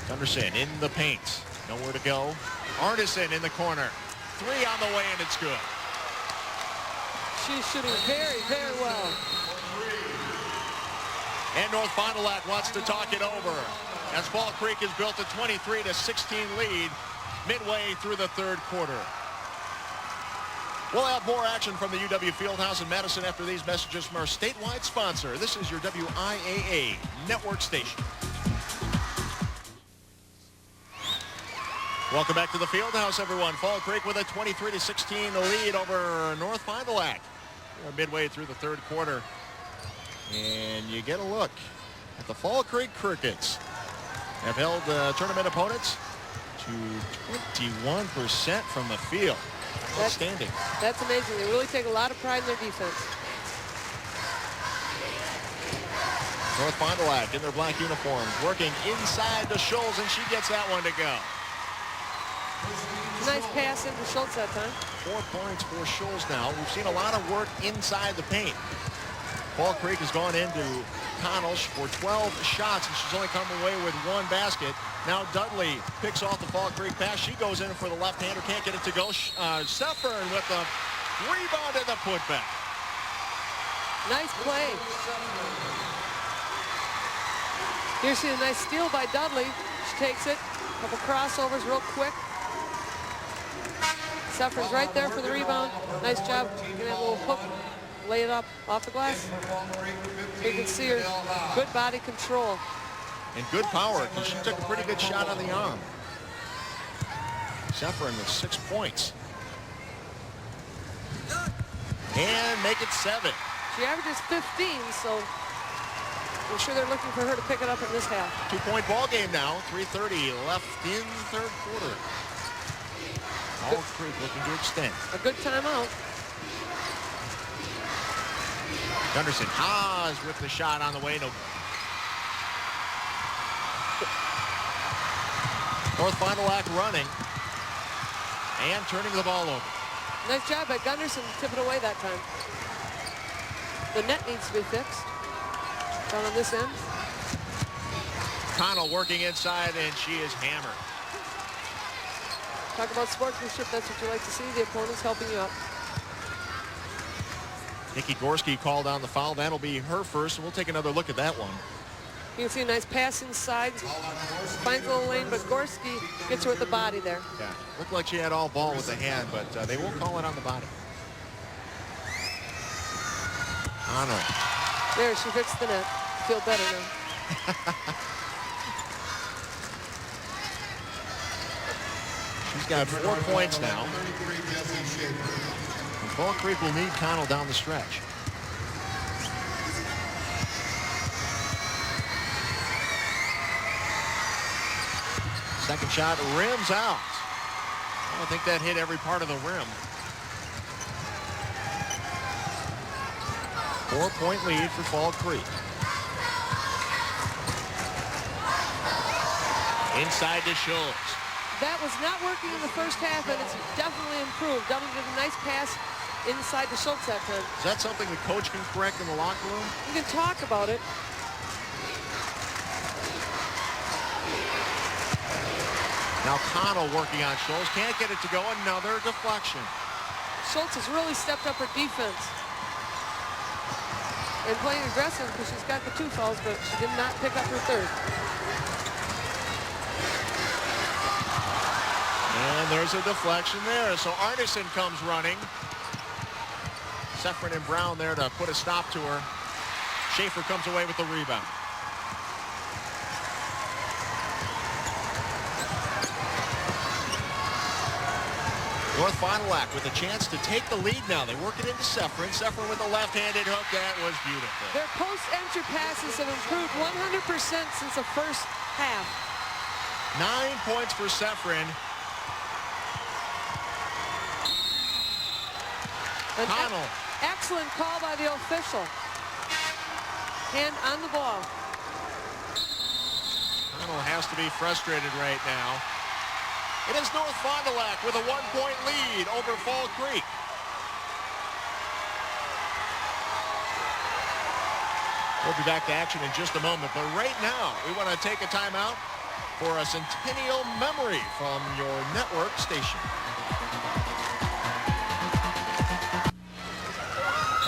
Gunderson in the paint. Nowhere to go. Arneson in the corner. Three on the way, and it's good. She's shooting very, very well. And North Fond du Lac wants to talk it over as Fall Creek has built a 23-16 lead midway through the third quarter. We'll have more action from the UW Fieldhouse in Madison after these messages from our statewide sponsor. This is your WIAA network station. Welcome back to the Fieldhouse, everyone. Fall Creek with a 23-16 lead over North Fond du Lac. We're midway through the third quarter. And you get a look at the Fall Creek Crickets. Have held tournament opponents to 21% from the field. Outstanding. That's amazing. They really take a lot of pride in their defense. North Fond du Lac in their black uniforms, working inside to Schultz, and she gets that one to go. Nice pass into Schultz that time. 4 points for Schultz now. We've seen a lot of work inside the paint. Fall Creek has gone into Connell for 12 shots, and she's only come away with one basket. Now Dudley picks off the Fall Creek pass. She goes in for the left-hander, can't get it to go. Sefrin with the rebound and the putback. Nice play. Here's a nice steal by Dudley. She takes it. Couple crossovers real quick. Sefrin's right there for the rebound. Nice job. Getting that little hook. Lay it up off the glass. You can see her good body control. And good power, because she took a pretty good shot on the arm. Sefrin with 6 points. And make it 7. She averages 15, so I'm sure they're looking for her to pick it up in this half. 2-point ball game now. 3:30 left in third quarter. Fall Creek looking to extend. A good timeout. Gunderson, Haas with the shot on the way. No. North Fond du Lac running and turning the ball over. Nice job by Gunderson to tip it away that time. The net needs to be fixed. Down on this end. Connell working inside, and she is hammered. Talk about sportsmanship. That's what you like to see. The opponent's helping you out. Nikki Gorski called on the foul. That'll be her first, and we'll take another look at that one. You can see a nice pass inside. Finds a little lane, but Gorski gets her with the body there. Yeah, looked like she had all ball with the hand, but they won't call it on the body. Connell. There, she fixed the net. Feel better now. She's got 4 points now. And Fall Creek will need Connell down the stretch. Second shot rims out. I don't think that hit every part of the rim. 4-point lead for Fall Creek. Inside to Schultz. That was not working in the first half, and it's definitely improved. Dunley did a nice pass inside to Schultz that time. Is that something the coach can correct in the locker room? You can talk about it. Now Connell working on Schultz. Can't get it to go. Another deflection. Schultz has really stepped up her defense. And playing aggressive because she's got the 2 fouls, but she did not pick up her 3rd. And there's a deflection there. So Arneson comes running. Seffrin and Brown there to put a stop to her. Schaefer comes away with the rebound. North Fond du Lac with a chance to take the lead now. They work it into Seffrin. Seffrin with a left-handed hook. That was beautiful. Their post-entry passes have improved 100% since the first half. 9 points for Seffrin. An Connell. Excellent call by the official. Hand on the ball. Connell has to be frustrated right now. It is North Fond du Lac with a 1-point lead over Fall Creek. We'll be back to action in just a moment, but right now we want to take a timeout for a centennial memory from your network station.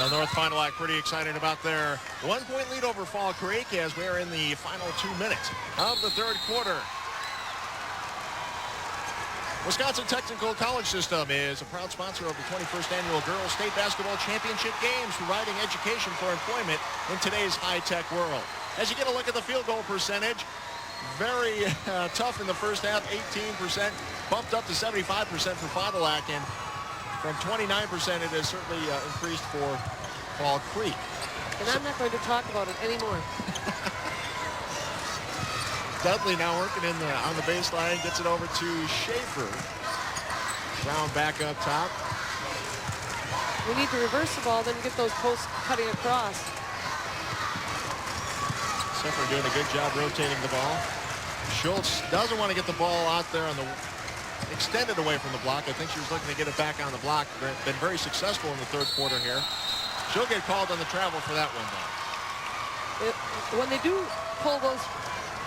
Now North Fond du Lac pretty excited about their 1-point lead over Fall Creek as we're in the final 2 minutes of the 3rd quarter. Wisconsin Technical College System is a proud sponsor of the 21st Annual Girls State Basketball Championship Games, providing education for employment in today's high-tech world. As you get a look at the field goal percentage, very tough in the first half, 18%, bumped up to 75% for Fond du Lac, and from 29% it has certainly increased for Fall Creek. And I'm not going to talk about it anymore. Dudley now working in on the baseline, gets it over to Schaefer. Brown back up top. We need to reverse the ball, then get those posts cutting across. Seffrin doing a good job rotating the ball. Schultz doesn't want to get the ball out there on the extended away from the block. I think she was looking to get it back on the block. Been very successful in the 3rd quarter here. She'll get called on the travel for that one, though. When they do pull those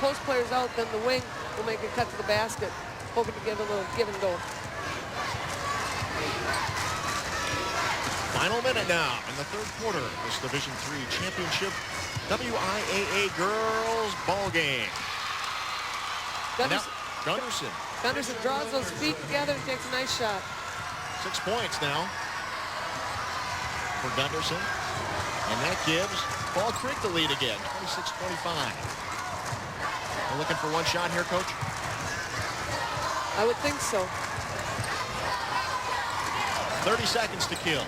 post players out, then the wing will make a cut to the basket, hoping to give a little give and go. Final minute now in the 3rd quarter of this Division III Championship WIAA Girls Ball Game. Gunderson. Gunderson draws those feet together and takes a nice shot. 6 points now for Gunderson. And that gives Fall Creek the lead again, 26-25. We're looking for one shot here, Coach? I would think so. 30 seconds to kill.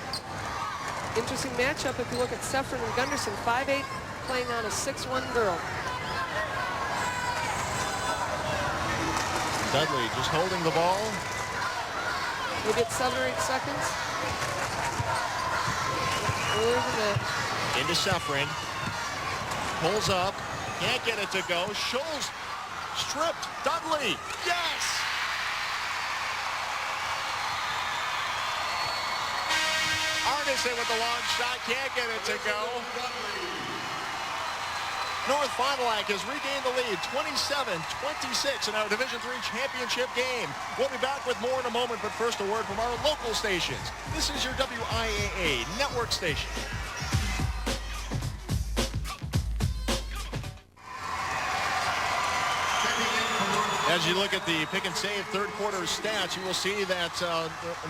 Interesting matchup if you look at Seffrin and Gunderson, 5'8", playing on a 6'1" girl. Dudley just holding the ball. We get 7 or 8 seconds. There's the net. Into Sefrin. Pulls up. Can't get it to go. Scholes stripped. Dudley. Yes! Arneson with the long shot. Can't get it to go. North Fond du Lac has regained the lead, 27-26 in our Division III championship game. We'll be back with more in a moment, but first a word from our local stations. This is your WIAA network station. As you look at the pick and save third quarter stats, you will see that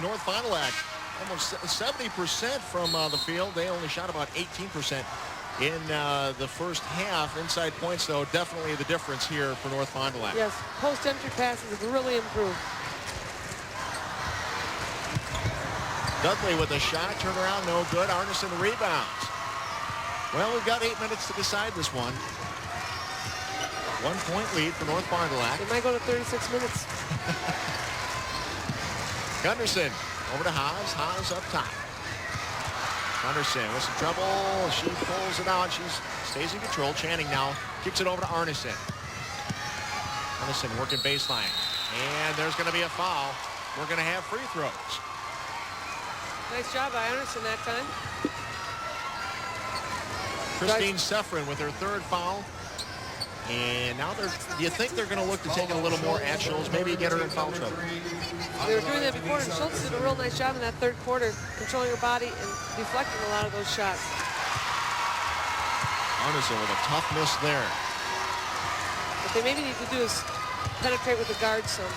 North Fond du Lac almost 70% from the field. They only shot about 18% in the first half. Inside points, though, definitely the difference here for North Fond du Lac. Yes, post-entry passes have really improved. Dudley with a shot, turnaround, no good. Arneson rebounds. Well, we've got 8 minutes to decide this one. 1 point lead for North Fond du Lac. They might go to 36 minutes. Gunderson over to Haas. Haas up top. Gunderson with some trouble. She pulls it out. She stays in control. Channing now kicks it over to Arneson. Arneson working baseline. And there's going to be a foul. We're going to have free throws. Nice job by Arneson that time. Christine Sefrin with her third foul. And now you think they're going to look to take it a little more at Scholes, maybe get her in foul trouble. They were doing that before, and Schultz did a real nice job in that third quarter, controlling her body and deflecting a lot of those shots. Arneson with a tough miss there. What they maybe need to do is penetrate with the guard some.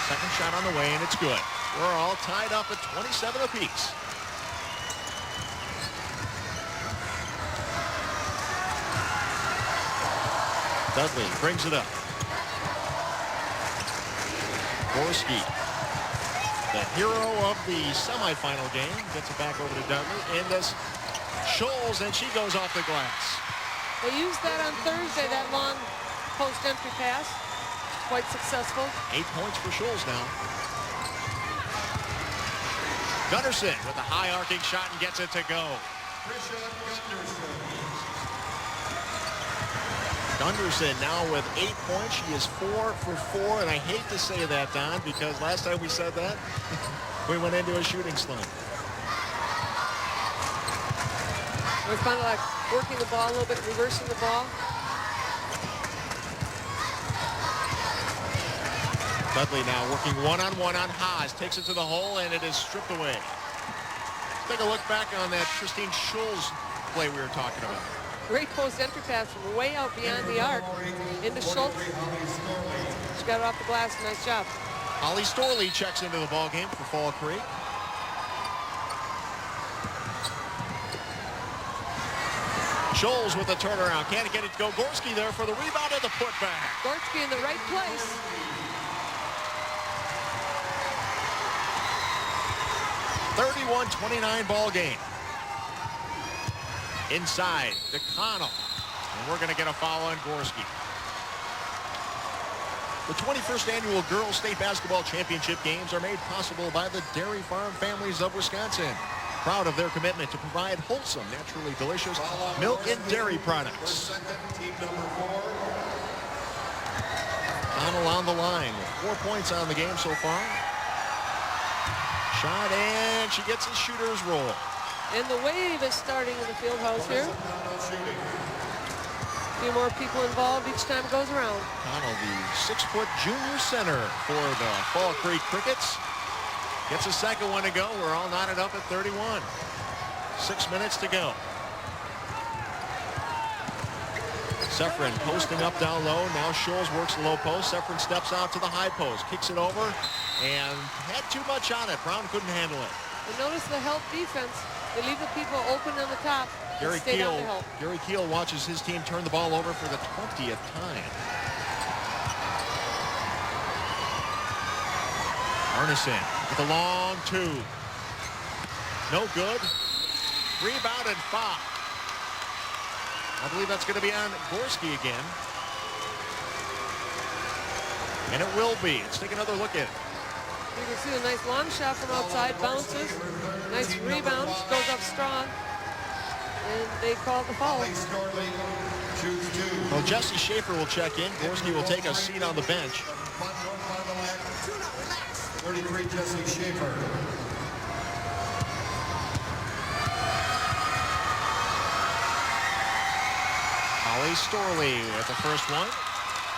Second shot on the way, and it's good. We're all tied up at 27 apiece. Dudley brings it up. Gorski, the hero of the semifinal game, gets it back over to Dudley. And does Scholes, and she goes off the glass. They used that on Thursday, that long post-entry pass. Quite successful. 8 points for Scholes now. Gunderson with a high arcing shot and gets it to go. Gunderson now with 8 points. She is 4 for 4, and I hate to say that, Don, because last time we said that, we went into a shooting slump. We're kind of like working the ball a little bit, reversing the ball. Dudley now working one-on-one on Haas. Takes it to the hole, and it is stripped away. Take a look back on that Christine Scholes play we were talking about. Great post-entry pass from way out beyond the arc into Schultz. She got it off the glass. Nice job. Holly Storley checks into the ball game for Fall Creek. Scholes with a turnaround. Can't get it to go. Gorski there for the rebound and the putback. Gorski in the right place. (31-29) ball game. Inside, DeConnell. And we're going to get a foul on Gorski. The 21st annual Girls State Basketball Championship games are made possible by the Dairy Farm Families of Wisconsin. Proud of their commitment to provide wholesome, naturally delicious milk and dairy products. Connell on the line with 4 points on the game so far. Shot, and she gets a shooter's roll. And the wave is starting in the field house here. A few more people involved each time it goes around. Connell, the 6-foot junior center for the Fall Creek Crickets. Gets a second one to go. We're all knotted up at 31. 6 minutes to go. Sefrin posting up down low. Now Scholes works the low post. Sefrin steps out to the high post. Kicks it over and had too much on it. Brown couldn't handle it. And notice the help defense. They leave the people open on the top. Gary Keel watches his team turn the ball over for the 20th time. Arneson with a long two. No good. Rebound and foul. I believe that's going to be on Gorski again. And it will be. Let's take another look at it. You can see a nice long shot from outside. Bounces. Nice rebound. She goes up strong. And they call the foul. Holly Storley shoots 2. Well, Jesse Schaefer will check in. Gorski will take a seat on the bench. 33, Jesse Schaefer. Holly Storley with the first one.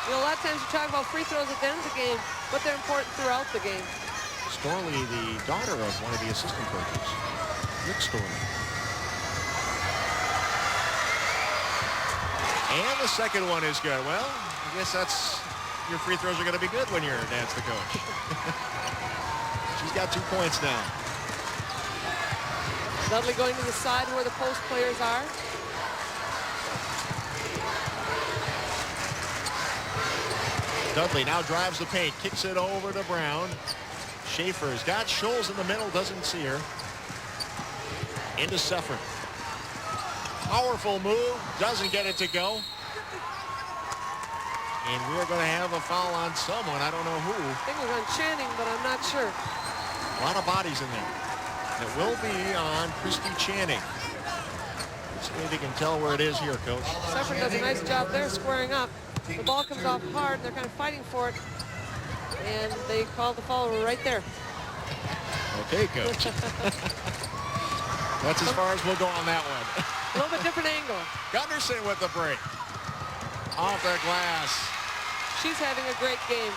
You know, a lot of times you talk about free throws at the end of the game, but they're important throughout the game. Storley, the daughter of one of the assistant coaches, Rick Storley. And the second one is good. Well, I guess that's your free throws are going to be good when your dad's the coach. She's got 2 points now. Dudley going to the side where the post players are. Dudley now drives the paint, kicks it over to Brown. Schaefer's got Scholes in the middle, doesn't see her. Into Seffern. Powerful move, doesn't get it to go. And we're going to have a foul on someone, I don't know who. I think it was on Channing, but I'm not sure. A lot of bodies in there. It will be on Christy Channing. See if you can tell where it is here, Coach. Seffern does a nice job there squaring up. The ball comes off hard, and they're kind of fighting for it. And they call the foul right there. Okay, Coach. That's as far as we'll go on that one. A little bit different angle. Gunderson with the break. Off the glass. She's having a great game.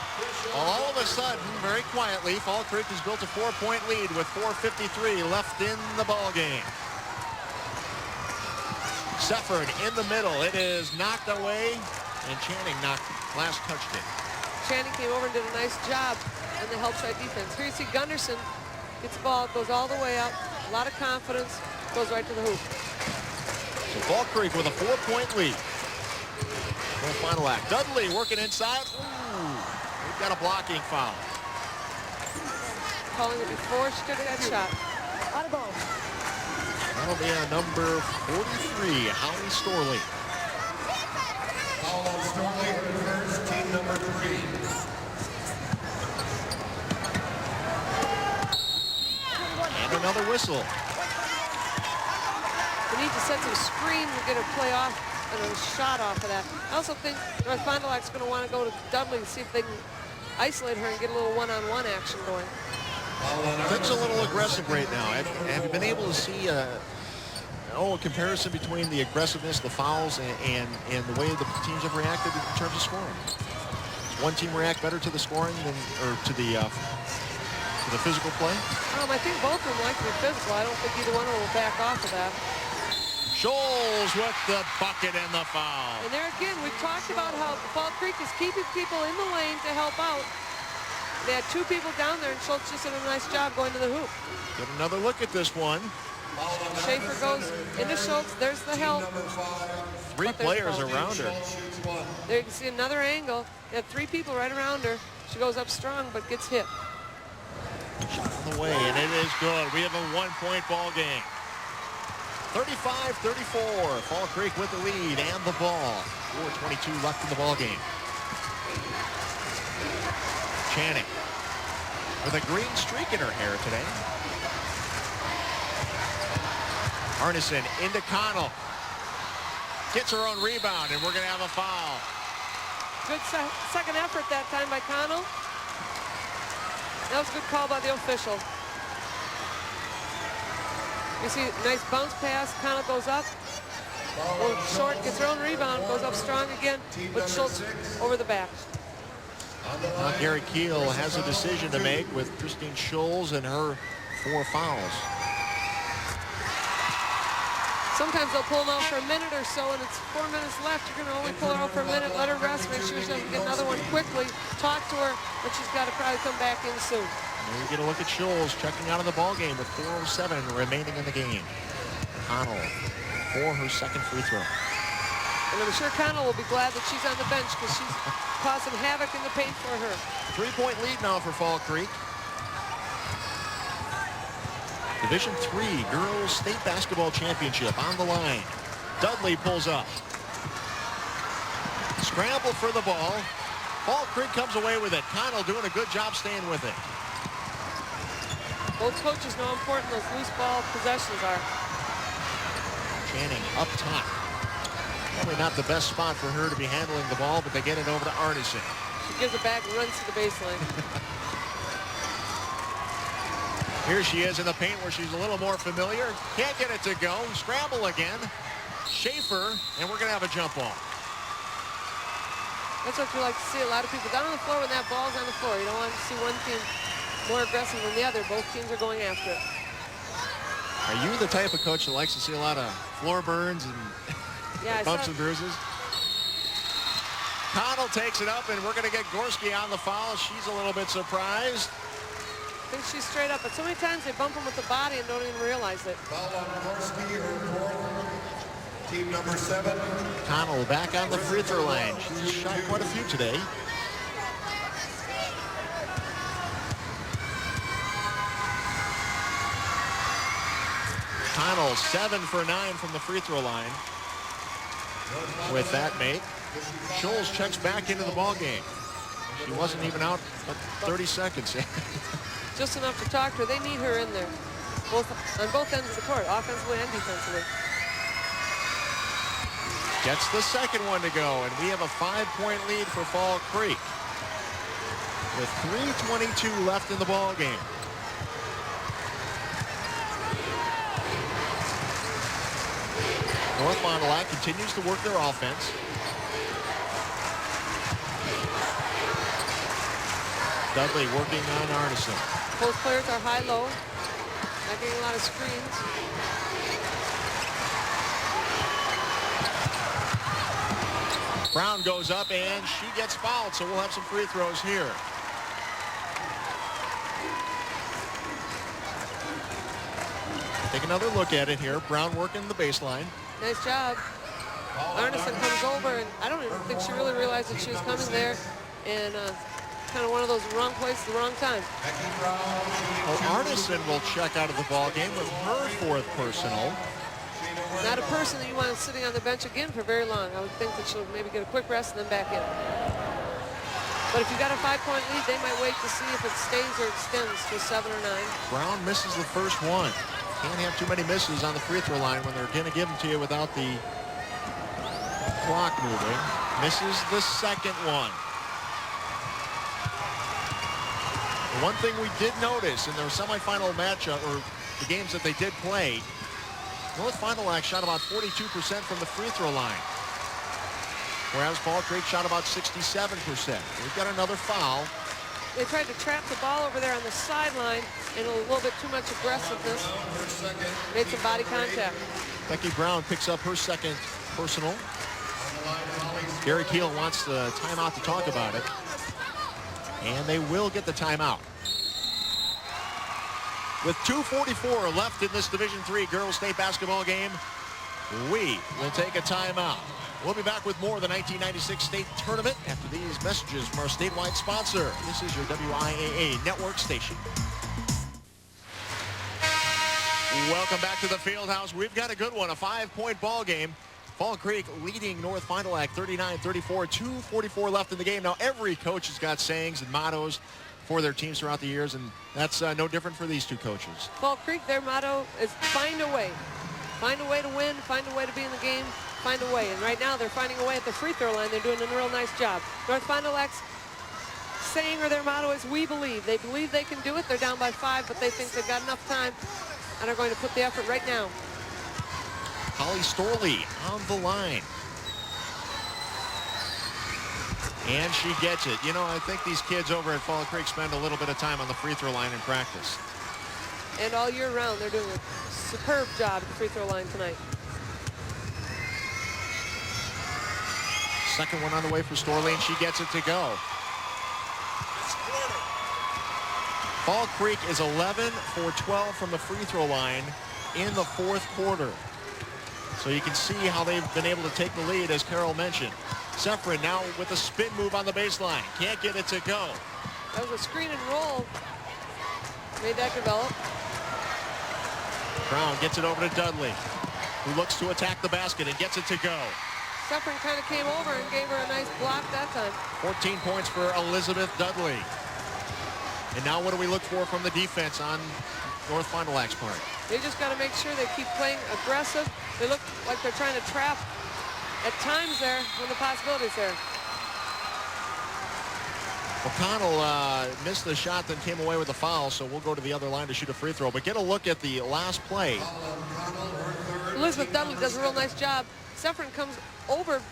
Well, all of a sudden, very quietly, Fall Creek has built a 4-point lead with 4:53 left in the ball game. Seffern in the middle. It is knocked away, and Channing last touched it. Channing came over and did a nice job in the help side defense. Here you see Gunderson gets the ball, goes all the way up, a lot of confidence, goes right to the hoop. So Fall Creek with a 4-point lead. Well, final act. Dudley working inside. Ooh, we've got a blocking foul. Calling it before she took that shot. Out of bounds. That'll be on number 43, Holly Storley. Foul on Storley, first, team number 3. And another whistle. We need to set some screens and get a play off and a shot off of that. I also think North Fond du Lac's going to want to go to Dudley and see if they can isolate her and get a little one-on-one action going. Things a little aggressive right now. Have you been able to see a comparison between the aggressiveness, the fouls, and the way the teams have reacted in terms of scoring? Does one team react better to the scoring than, or to the physical play? I think both of them like to be physical. I don't think either one of them will back off of that. Scholes with the bucket and the foul. And there again, we've talked about how Fall Creek is keeping people in the lane to help out. They had 2 people down there, and Schultz just did a nice job going to the hoop. Get another look at this one. Schaefer goes into Schultz. There's the help. 3 players around her. There you can see another angle. They have 3 people right around her. She goes up strong, but gets hit. Shot on the way, and it is good. We have a 1-point ball game. 35-34. Fall Creek with the lead and the ball. 4:22 left in the ball game. Channing with a green streak in her hair today. Arneson into Connell. Gets her own rebound, and we're going to have a foul. Good second effort that time by Connell. That was a good call by the official. You see, nice bounce pass. Connell goes up. Goes short, gets her own rebound, goes up strong again with Schultz over the back. Now Gary Keel has a decision to make with Christine Scholes and her 4 fouls. Sometimes they'll pull them out for a minute or so, and it's 4 minutes left. You're going to only pull her out for a minute, let her rest, make sure she doesn't get another one quickly. Talk to her, but she's got to probably come back in soon. And we get a look at Scholes checking out of the ball game with 4:07 remaining in the game. Connell for her second free throw. And I'm sure Connell will be glad that she's on the bench because she's causing havoc in the paint for her. 3-point lead now for Fall Creek. Division III Girls State Basketball Championship on the line. Dudley pulls up. Scramble for the ball. Fall Creek comes away with it. Connell doing a good job staying with it. Both coaches know how important those loose ball possessions are. Channing up top. Probably not the best spot for her to be handling the ball, but they get it over to Arneson. She gives it back and runs to the baseline. Here she is in the paint where she's a little more familiar. Can't get it to go. Scramble again. Schaefer, and we're going to have a jump ball. That's what you like to see. A lot of people down on the floor when that ball's on the floor. You don't want to see one team more aggressive than the other. Both teams are going after it. Are you the type of coach that likes to see a lot of floor burns and Yeah, bumps and bruises? Connell takes it up, and we're going to get Gorski on the foul. She's a little bit surprised. I think she's straight up, but so many times they bump them with the body and don't even realize it. Foul on Gorski, her fourth. Team number 7. Connell back on the free throw line. She's shot quite a few today. Connell 7 for 9 from the free throw line. With that make, Scholes checks back into the ball game. She wasn't even out but 30 seconds. Just enough to talk to her. They need her in there, on both ends of the court, offensively and defensively. Gets the second one to go, and we have a 5-point lead for Fall Creek with 3:22 left in the ball game. North Fond du Lac continues to work their offense. Dudley working on Arneson. Both players are high-low, not getting a lot of screens. Brown goes up, and she gets fouled, so we'll have some free throws here. Take another look at it here. Brown working the baseline. Nice job. Arneson comes over, and I don't even think she really realized that she was coming there. And kind of one of those wrong places, the wrong time. Well, Arneson will check out of the ball game with her 4th personal. Not a person that you want sitting on the bench again for very long. I would think that she'll maybe get a quick rest and then back in. But if you got a 5-point lead, they might wait to see if it stays or extends to 7 or 9. Brown misses the first one. Can't have too many misses on the free throw line when they're going to give them to you without the clock moving. Misses the second one. The one thing we did notice in their semifinal matchup, or the games that they did play, North Fond du Lac shot about 42% from the free throw line, whereas Fall Creek shot about 67%. We've got another foul. They tried to trap the ball over there on the sideline and a little bit too much aggressiveness. Made some body contact. Becky Brown picks up her second personal. Gary Keel wants the timeout to talk about it. And they will get the timeout. With 2:44 left in this Division III girls state basketball game, we will take a timeout. We'll be back with more of the 1996 state tournament after these messages from our statewide sponsor. This is your WIAA network station. Welcome back to the Fieldhouse. We've got a good one, a 5-point ball game. Fall Creek leading North Fond du Lac 39-34, 2:44 left in the game. Now, every coach has got sayings and mottos for their teams throughout the years, and that's no different for these two coaches. Fall Creek, their motto is find a way. Find a way to win, find a way to be in the game, find a way. And right now, they're finding a way at the free throw line. They're doing a real nice job. North Fond du Lac's saying, or their motto is, we believe. They believe they can do it. They're down by 5, but they think they've got enough time and are going to put the effort right now. Holly Storley on the line. And she gets it. You know, I think these kids over at Fall Creek spend a little bit of time on the free throw line in practice. And all year round, they're doing a superb job at the free throw line tonight. Second one on the way for Storley, and she gets it to go. Fall Creek is 11 for 12 from the free throw line in the 4th quarter. So you can see how they've been able to take the lead, as Carol mentioned. Sefrin now with a spin move on the baseline. Can't get it to go. That was a screen and roll. Made that develop. Brown gets it over to Dudley, who looks to attack the basket and gets it to go. Sefrin kind of came over and gave her a nice block that time. 14 points for Elizabeth Dudley. And now what do we look for from the defense on North Fond du Lac's part. They just got to make sure they keep playing aggressive. They look like they're trying to trap at times there when the possibility's there. O'Connell missed the shot, then came away with a foul, so we'll go to the other line to shoot a free throw. But get a look at the last play. Elizabeth Dudley does a real nice job. Seffron comes over,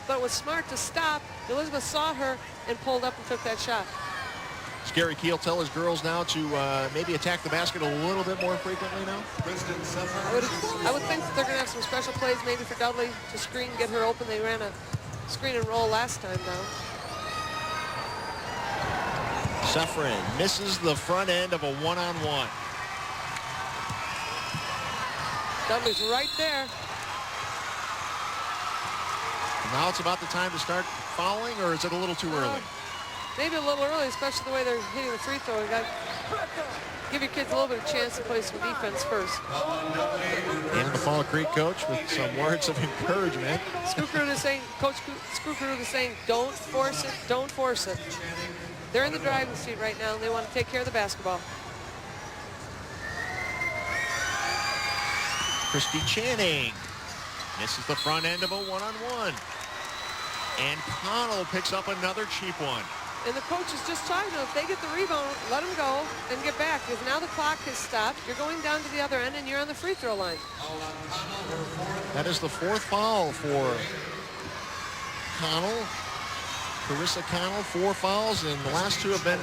but was smart to stop. Elizabeth saw her and pulled up and took that shot. Gary Keel tell his girls now to maybe attack the basket a little bit more frequently now? I would think that they're going to have some special plays maybe for Dudley to screen, get her open. They ran a screen and roll last time down. Seffron misses the front end of a one-on-one. Dudley's right there. Now it's about the time to start fouling, or is it a little too early? Maybe a little early, especially the way they're hitting the free throw. You got to give your kids a little bit of chance to play some defense first. And the Fall Creek coach with some words of encouragement. Skrukkerud is saying, Coach Skrukkerud is saying, don't force it, don't force it. They're in the driving seat right now, and they want to take care of the basketball. Christy Channing misses the front end of a one-on-one. And Connell picks up another cheap one. And the coach is just talking to them. If they get the rebound, let them go and get back, because now the clock has stopped. You're going down to the other end, and you're on the free throw line. That is the fourth foul for Connell. Carissa Connell, 4 fouls, and the last 2 have been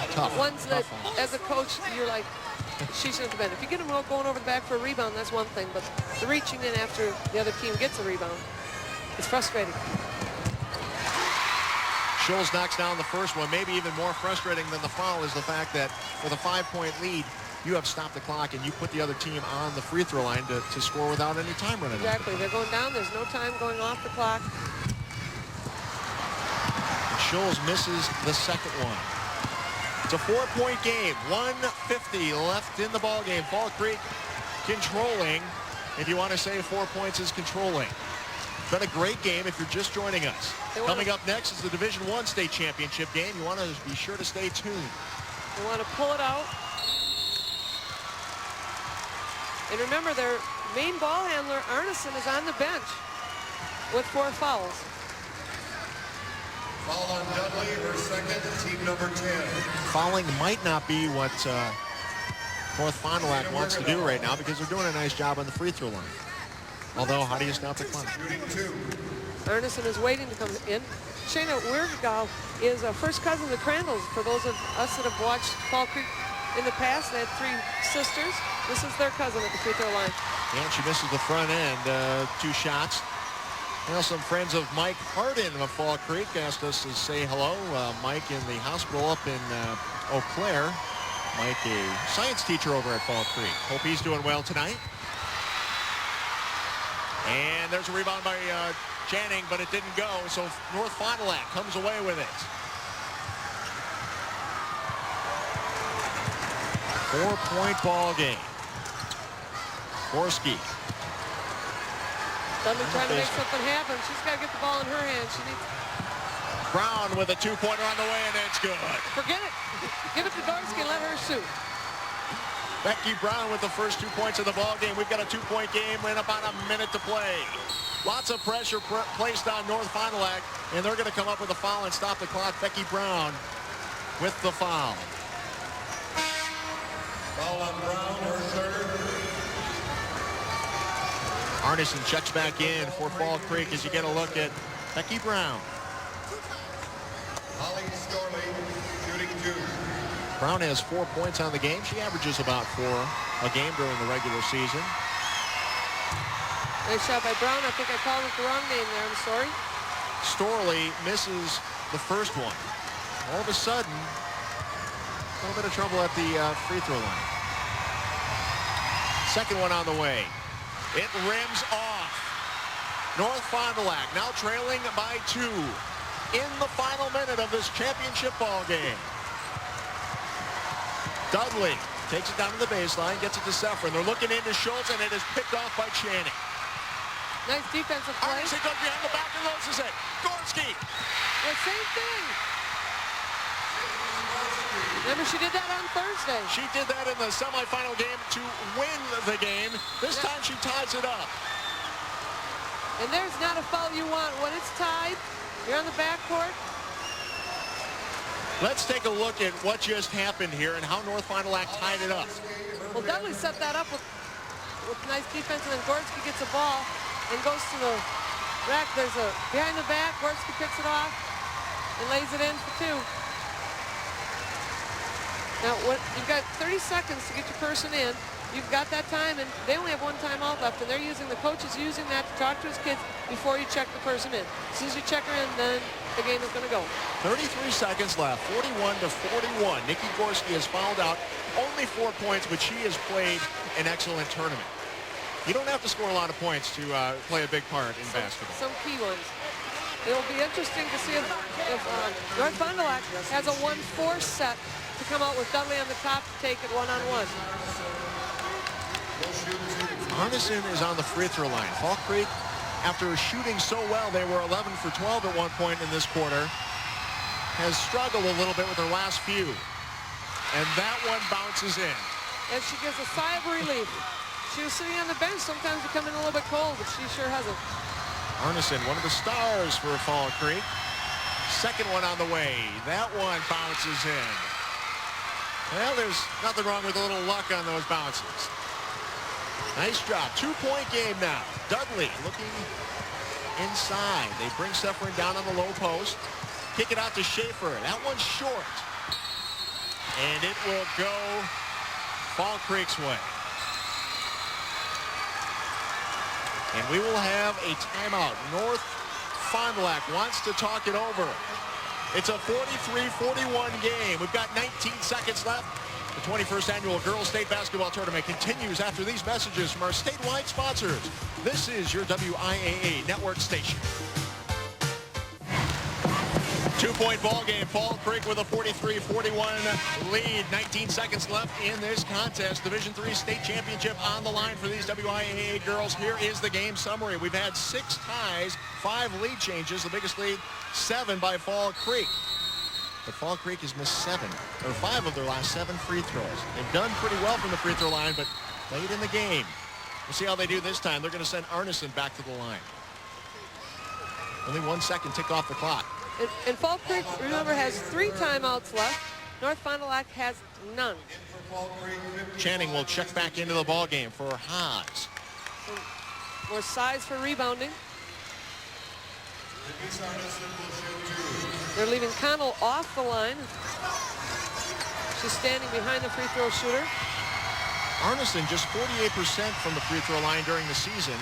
tough. Ones that, fouls. as a coach, you're like, she shouldn't have been. If you get them going over the back for a rebound, that's one thing, but the reaching in after the other team gets a rebound, it's frustrating. Scholes knocks down the first one. Maybe even more frustrating than the foul is the fact that with a 5-point lead, you have stopped the clock and you put the other team on the free throw line to score without any time running. Exactly. They're going down. There's no time going off the clock. And Scholes misses the second one. It's a 4-point game. 1:50 left in the ball game. Fall Creek controlling. If you want to say 4 points is controlling. It's been a great game if you're just joining us. Coming up next is the Division I state championship game. You want to be sure to stay tuned. They want to pull it out. And remember, their main ball handler, Arneson, is on the bench with 4 fouls. Foul on Dudley, her second, team number 10. Fouling might not be what North Fond du Lac wants to do right now because they're doing a nice job on the free throw line. Although, how do you stop the clock? Arneson is waiting to come in. Shayna Weirgall is a first cousin of the Crandalls. For those of us that have watched Fall Creek in the past, they had 3 sisters. This is their cousin at the free throw line. And she misses the front end, 2 shots. Well, some friends of Mike Hardin of Fall Creek asked us to say hello. Mike in the hospital up in Eau Claire. Mike, a science teacher over at Fall Creek. Hope he's doing well tonight. And there's a rebound by Channing, but it didn't go, so North Fond du Lac comes away with it. 4-point ball game. Gorski. Dudley trying to make something happen. She's got to get the ball in her hand. She needs. Brown with a 2-pointer on the way, and it's good. Forget it. Give it to Gorski and let her shoot. Becky Brown with the first 2 points of the ball game. We've got a 2-point game in about a minute to play. Lots of pressure placed on North Fond du Lac, and they're going to come up with a foul and stop the clock. Becky Brown with the foul. Foul on Brown, her third. Arneson checks back in for Fall Creek as you get a look at Becky Brown. Holly Storley, shooting 2. Brown has 4 points on the game. She averages about 4 a game during the regular season. Nice shot by Brown. I think I called it the wrong name there. I'm sorry. Storley misses the first one. All of a sudden, a little bit of trouble at the free throw line. Second one on the way. It rims off. North Fond du Lac now trailing by 2 in the final minute of this championship ball game. Dudley takes it down to the baseline, gets it to Seffron. They're looking into Schultz, and it is picked off by Channing. Nice defensive play. Arneson goes behind the back and loses it. Gorski. The same thing. Remember, she did that on Thursday. She did that in the semifinal game to win the game. This time she ties it up. And there's not a foul you want. When it's tied, you're on the backcourt. Let's take a look at what just happened here and how North Fond du Lac tied it up. Well, Dudley set that up with nice defense, and then Gorski gets the ball and goes to the rack. There's a behind the back. Gorski picks it off and lays it in for two. Now, you've got 30 seconds to get your person in. You've got that time, and they only have one timeout left, and the coach is using that to talk to his kids before you check the person in. As soon as you check her in, then the game is going to go. 33 seconds left, 41-41. Nikki Gorski has fouled out only 4 points, but she has played an excellent tournament. You don't have to score a lot of points to play a big part in basketball. Some key ones. It'll be interesting to see if North Fond du Lac has a 1-4 set to come out with Dudley on the top to take it one-on-one. Arneson is on the free throw line. Fall Creek, after shooting so well, they were 11 for 12 at one point in this quarter, has struggled a little bit with their last few. And that one bounces in. And she gives a sigh of relief. She was sitting on the bench. Sometimes you come in a little bit cold, but she sure hasn't. Arneson, one of the stars for Fall Creek. Second one on the way. That one bounces in. Well, there's nothing wrong with a little luck on those bounces. Nice job. 2-point game now. Dudley looking inside. They bring Sefrin down on the low post. Kick it out to Schaefer. That one's short. And it will go Fall Creek's way. And we will have a timeout. North Fond du Lac wants to talk it over. It's a 43-41 game. We've got 19 seconds left. The 21st Annual Girls State Basketball Tournament continues after these messages from our statewide sponsors. This is your WIAA network station. 2-point ball game. Fall Creek with a 43-41 lead. 19 seconds left in this contest. Division III state championship on the line for these WIAA girls. Here is the game summary. We've had 6 ties, 5 lead changes. The biggest lead, 7 by Fall Creek. But Fall Creek has missed 5 of their last 7 free throws. They've done pretty well from the free throw line, but late in the game. We'll see how they do this time. They're going to send Arneson back to the line. Only 1 second tick off the clock. And Fall Creek, remember, has 3 timeouts left. North Fond du Lac has none. Channing will check back into the ball game for Haas. More size for rebounding. They're leaving Connell off the line. She's standing behind the free throw shooter. Arneson just 48% from the free throw line during the season.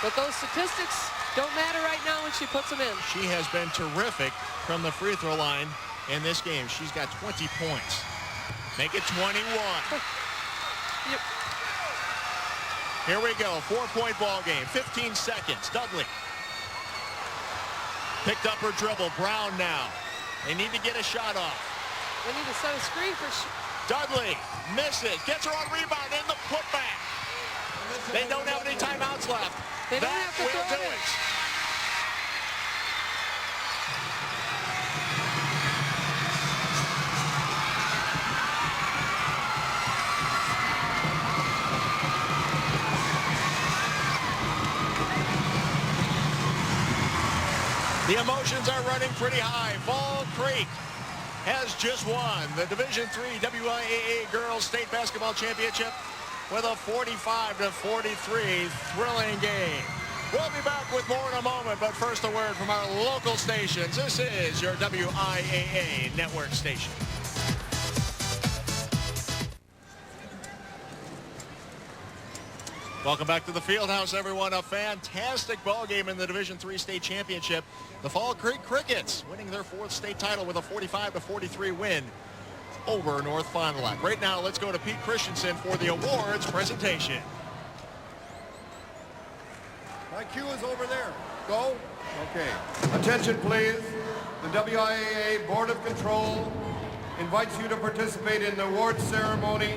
But those statistics don't matter right now when she puts them in. She has been terrific from the free throw line in this game. She's got 20 points. Make it 21. Yep. Here we go. 4-point ball game. 15 seconds. Dudley. Picked up her dribble. Brown now. They need to get a shot off. They need to set a screen for Dudley misses. Gets her on rebound and the putback. They don't have any timeouts left. They don't have to will throw do it. The emotions are running pretty high. Fall Creek has just won the Division III WIAA Girls State Basketball Championship with a 45-43 thrilling game. We'll be back with more in a moment, but first a word from our local stations. This is your WIAA network station. Welcome back to the Fieldhouse, everyone. A fantastic ball game in the Division III State Championship. The Fall Creek Crickets winning their 4th state title with a 45-43 win over North Fond du Lac. Right now, let's go to Pete Christensen for the awards presentation. My cue is over there. Go. Okay. Attention, please. The WIAA Board of Control invites you to participate in the awards ceremony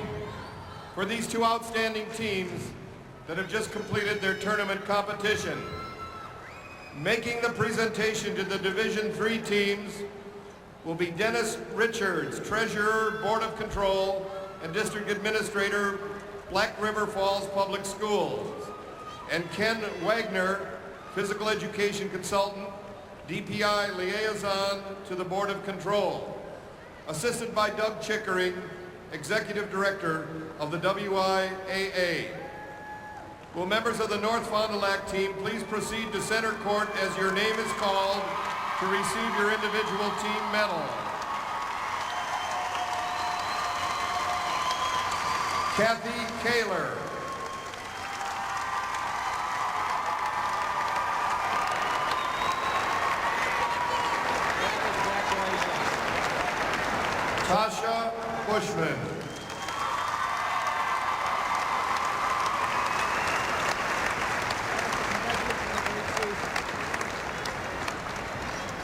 for these 2 outstanding teams that have just completed their tournament competition. Making the presentation to the Division III teams will be Dennis Richards, Treasurer, Board of Control, and District Administrator, Black River Falls Public Schools, and Ken Wagner, Physical Education Consultant, DPI Liaison to the Board of Control, assisted by Doug Chickering, Executive Director of the WIAA. Will members of the North Fond du Lac team please proceed to center court as your name is called to receive your individual team medal. Kathy Kaler. Tasha Bushman.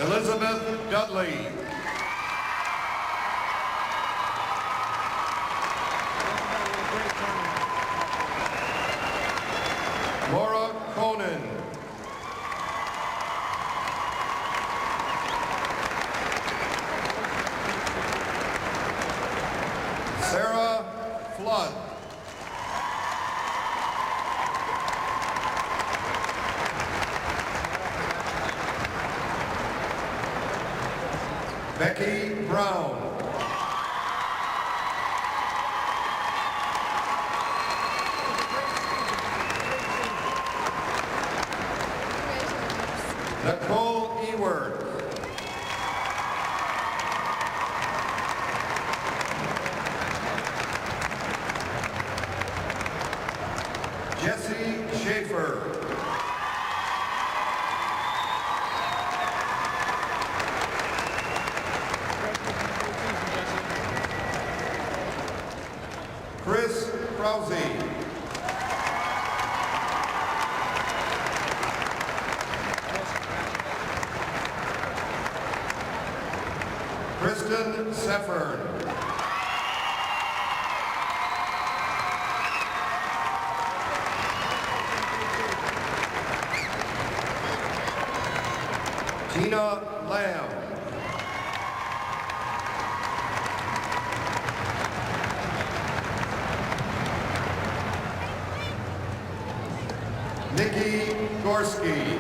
Elizabeth Dudley. Laura Conan. Sarah Flood. Becky Brown. Nicole Ewert. Jesse Schaefer. Chris Krause. Kristen Seffern. Tina Lamb. Nikki Gorski.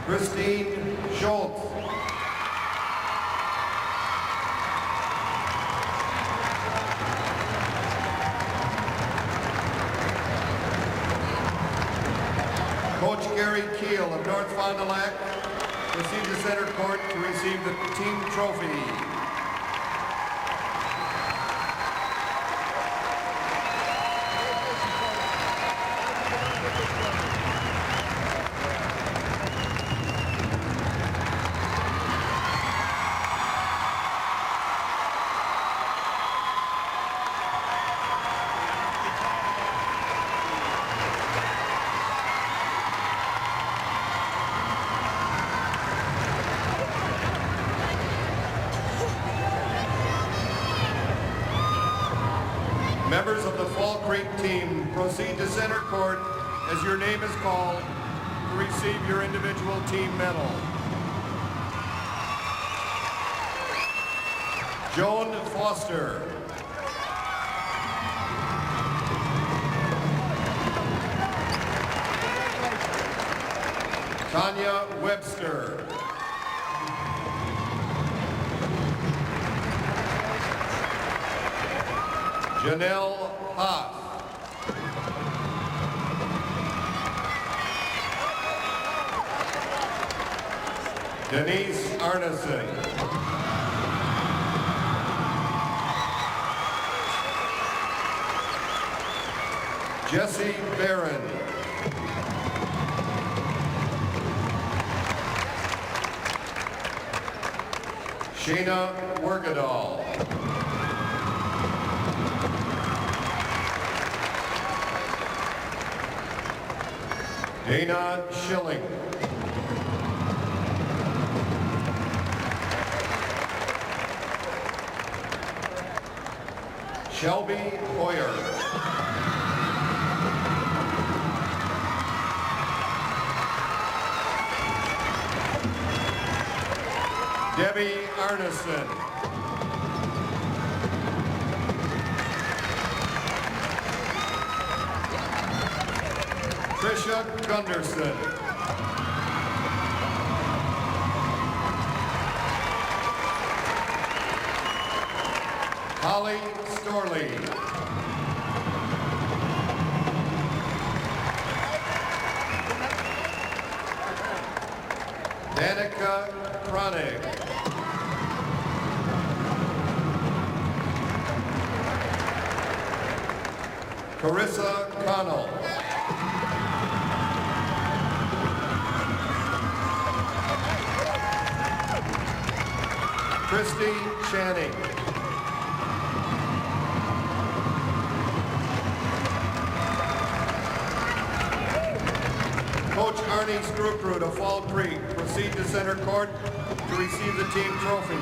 Christine Schultz. Coach Gary Keel of North Fond du Lac proceed to center court to receive the team trophy. Members of the Fall Creek team, proceed to center court as your name is called to receive your individual team medal. Joan Foster. Tanya Webster. Janelle Haas. Denise Arneson. Jesse Barron. Shayna Wergadal. Dana Schilling. Shelby Hoyer. Debbie Arneson. Tricia Gunderson. Holly Storley. Danica Kronig. Carissa Connell. Christy Channing. Coach Arnie Strukrud of Fall Creek, proceed to center court to receive the team trophy.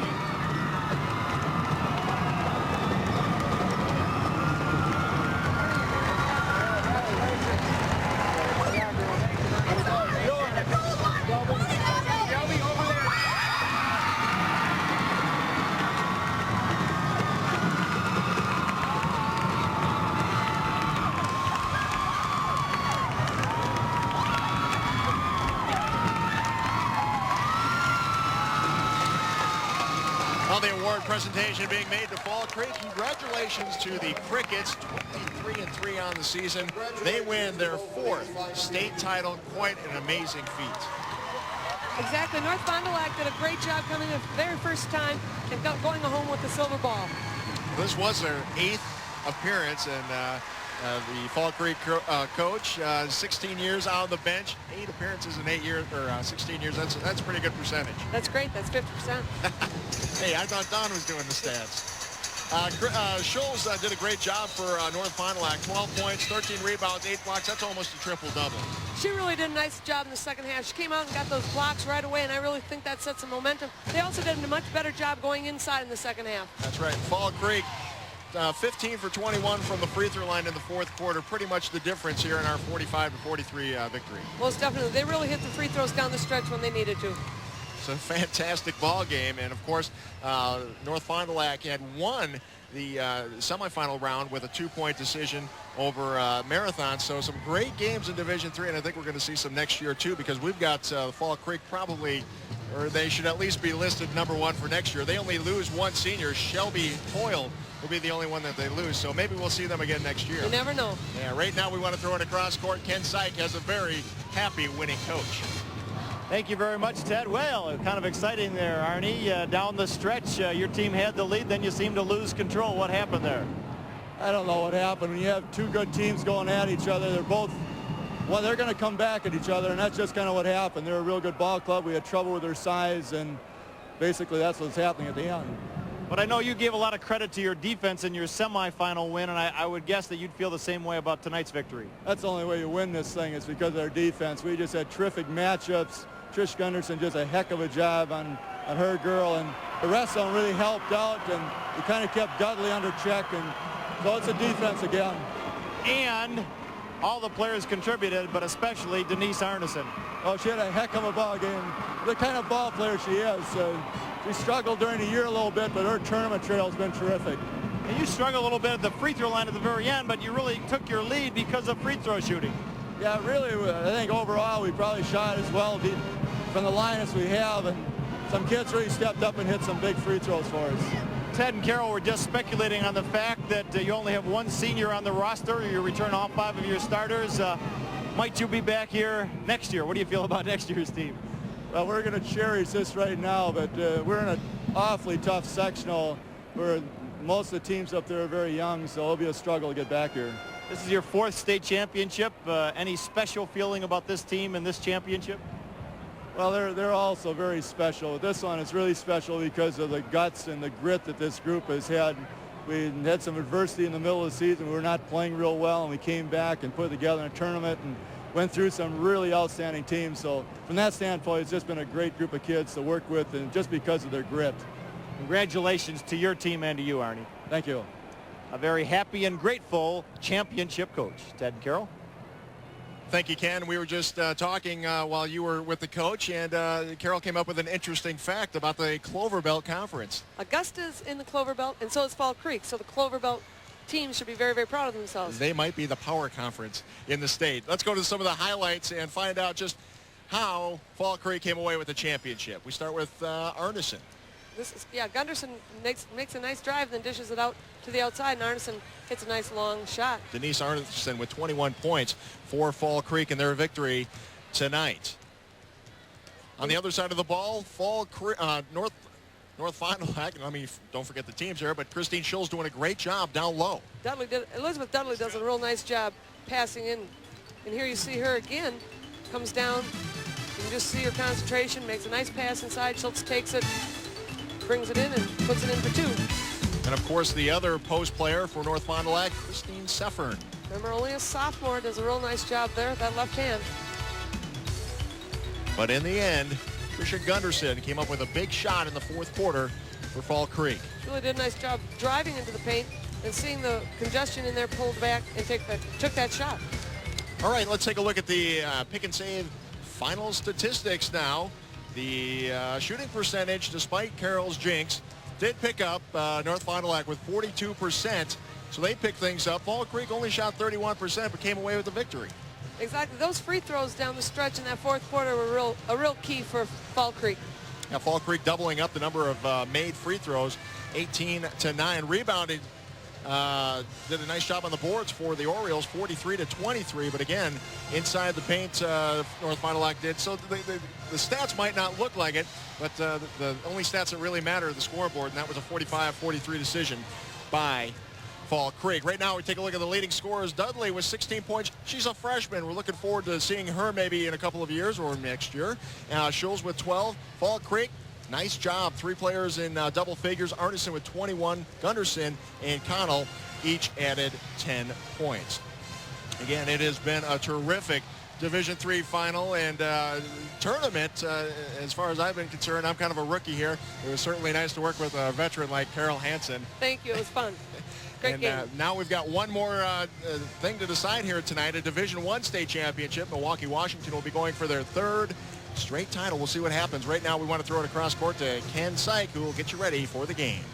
Well, the award presentation being made to Fall Creek. Congratulations to the Crickets, 23-3 on the season. They win their 4th state title. Quite an amazing feat. Exactly. North Fond du Lac did a great job coming the very first time and going home with the silver ball. This was their 8th appearance, and the Fall Creek coach, 16 years out of the bench, 8 appearances in 8 years, or 16 years. That's a pretty good percentage. That's great. That's 50%. Hey, I thought Don was doing the stats. Scholes did a great job for North Fond du Lac. 12 points, 13 rebounds, 8 blocks. That's almost a triple-double. She really did a nice job in the second half. She came out and got those blocks right away, and I really think that sets some momentum. They also did a much better job going inside in the second half. That's right. Fall Creek, 15 for 21 from the free throw line in the 4th quarter. Pretty much the difference here in our 45-43 victory. Most definitely. They really hit the free throws down the stretch when they needed to. It's a fantastic ball game, and of course, North Fond du Lac had won the semifinal round with a 2-point decision over Marathon. So some great games in Division III, and I think we're going to see some next year too, because we've got Fall Creek probably, or they should at least be listed #1 for next year. They only lose one senior. Shelby Hoyle will be the only one that they lose, so maybe we'll see them again next year. You never know. Yeah, right now we want to throw it across court. Ken Syke has a very happy winning coach. Thank you very much, Ted. Well, kind of exciting there, Arnie. Down the stretch, your team had the lead, then you seemed to lose control. What happened there? I don't know what happened. When you have two good teams going at each other, they're both, well, they're going to come back at each other, and that's just kind of what happened. They're a real good ball club. We had trouble with their size, and basically that's what's happening at the end. But I know you gave a lot of credit to your defense in your semifinal win, and I would guess that you'd feel the same way about tonight's victory. That's the only way you win this thing is because of our defense. We just had terrific matchups. Trish Gunderson did a heck of a job on her girl, and the rest of them really helped out, and we kind of kept Dudley under check, and so it's a defense again. And all the players contributed, but especially Denise Arneson. Oh, she had a heck of a ball game. The kind of ball player she is. She struggled during the year a little bit, but her tournament trail has been terrific. And you struggled a little bit at the free throw line at the very end, but you really took your lead because of free throw shooting. Yeah, really, I think overall we probably shot as well from the line as we have, and some kids really stepped up and hit some big free throws for us. Ted and Carol were just speculating on the fact that you only have one senior on the roster. You return all 5 of your starters. Might you be back here next year? What do you feel about next year's team? Well, we're going to cherish this right now, but we're in an awfully tough sectional where most of the teams up there are very young, so it'll be a struggle to get back here. This is your 4th state championship. Any special feeling about this team and this championship? Well, they're also very special. This one is really special because of the guts and the grit that this group has had. We had some adversity in the middle of the season. We were not playing real well, and we came back and put together a tournament and went through some really outstanding teams. So from that standpoint, it's just been a great group of kids to work with, and just because of their grit. Congratulations to your team and to you, Arnie. Thank you. A very happy and grateful championship coach. Ted and Carol. Thank you, Ken. We were just talking while you were with the coach, and Carol came up with an interesting fact about the Clover Belt Conference. Augusta's in the Clover Belt, and so is Fall Creek. So the Clover Belt teams should be very, very proud of themselves. They might be the power conference in the state. Let's go to some of the highlights and find out just how Fall Creek came away with the championship. We start with Arneson. Gunderson makes a nice drive, then dishes it out to the outside, and Arneson hits a nice long shot. Denise Arneson with 21 points for Fall Creek in their victory tonight. On the other side of the ball, Fall Creek, North Fond du Lac. I mean, don't forget the teams here, but Christine Schulz doing a great job down low. Elizabeth Dudley does a real nice job passing in, and here you see her again, comes down. You can just see her concentration, makes a nice pass inside. Schultz takes it, brings it in, and puts it in for 2. And of course, the other post player for North Fond du Lac, Christine Seffern. Remember, only a sophomore, does a real nice job there, that left hand. But in the end, Tricia Gunderson came up with a big shot in the fourth quarter for Fall Creek. She really did a nice job driving into the paint and seeing the congestion in there, pulled back and took that shot. All right, let's take a look at the pick and save final statistics now. The shooting percentage, despite Carol's jinx, did pick up North Fond du Lac with 42%. So they picked things up. Fall Creek only shot 31%, but came away with the victory. Exactly. Those free throws down the stretch in that fourth quarter were a real key for Fall Creek. Now Fall Creek doubling up the number of made free throws, 18-9. Rebounded, did a nice job on the boards for the Orioles, 43-23. But again, inside the paint, North Fond du Lac did. So the stats might not look like it, but the only stats that really matter are the scoreboard, and that was a 45-43 decision by Fall Creek. Right now, we take a look at the leading scorers. Dudley with 16 points. She's a freshman. We're looking forward to seeing her maybe in a couple of years or next year. Schulz with 12. Fall Creek, nice job. 3 players in double figures. Arneson with 21. Gunderson and Connell each added 10 points. Again, it has been a terrific Division III final and tournament. As far as I've been concerned, I'm kind of a rookie here. It was certainly nice to work with a veteran like Carol Hansen. Thank you. It was fun. Great game. Now we've got one more thing to decide here tonight, a Division I state championship. Milwaukee, Washington will be going for their 3rd straight title. We'll see what happens. Right now we want to throw it across court to Ken Syke, who will get you ready for the game.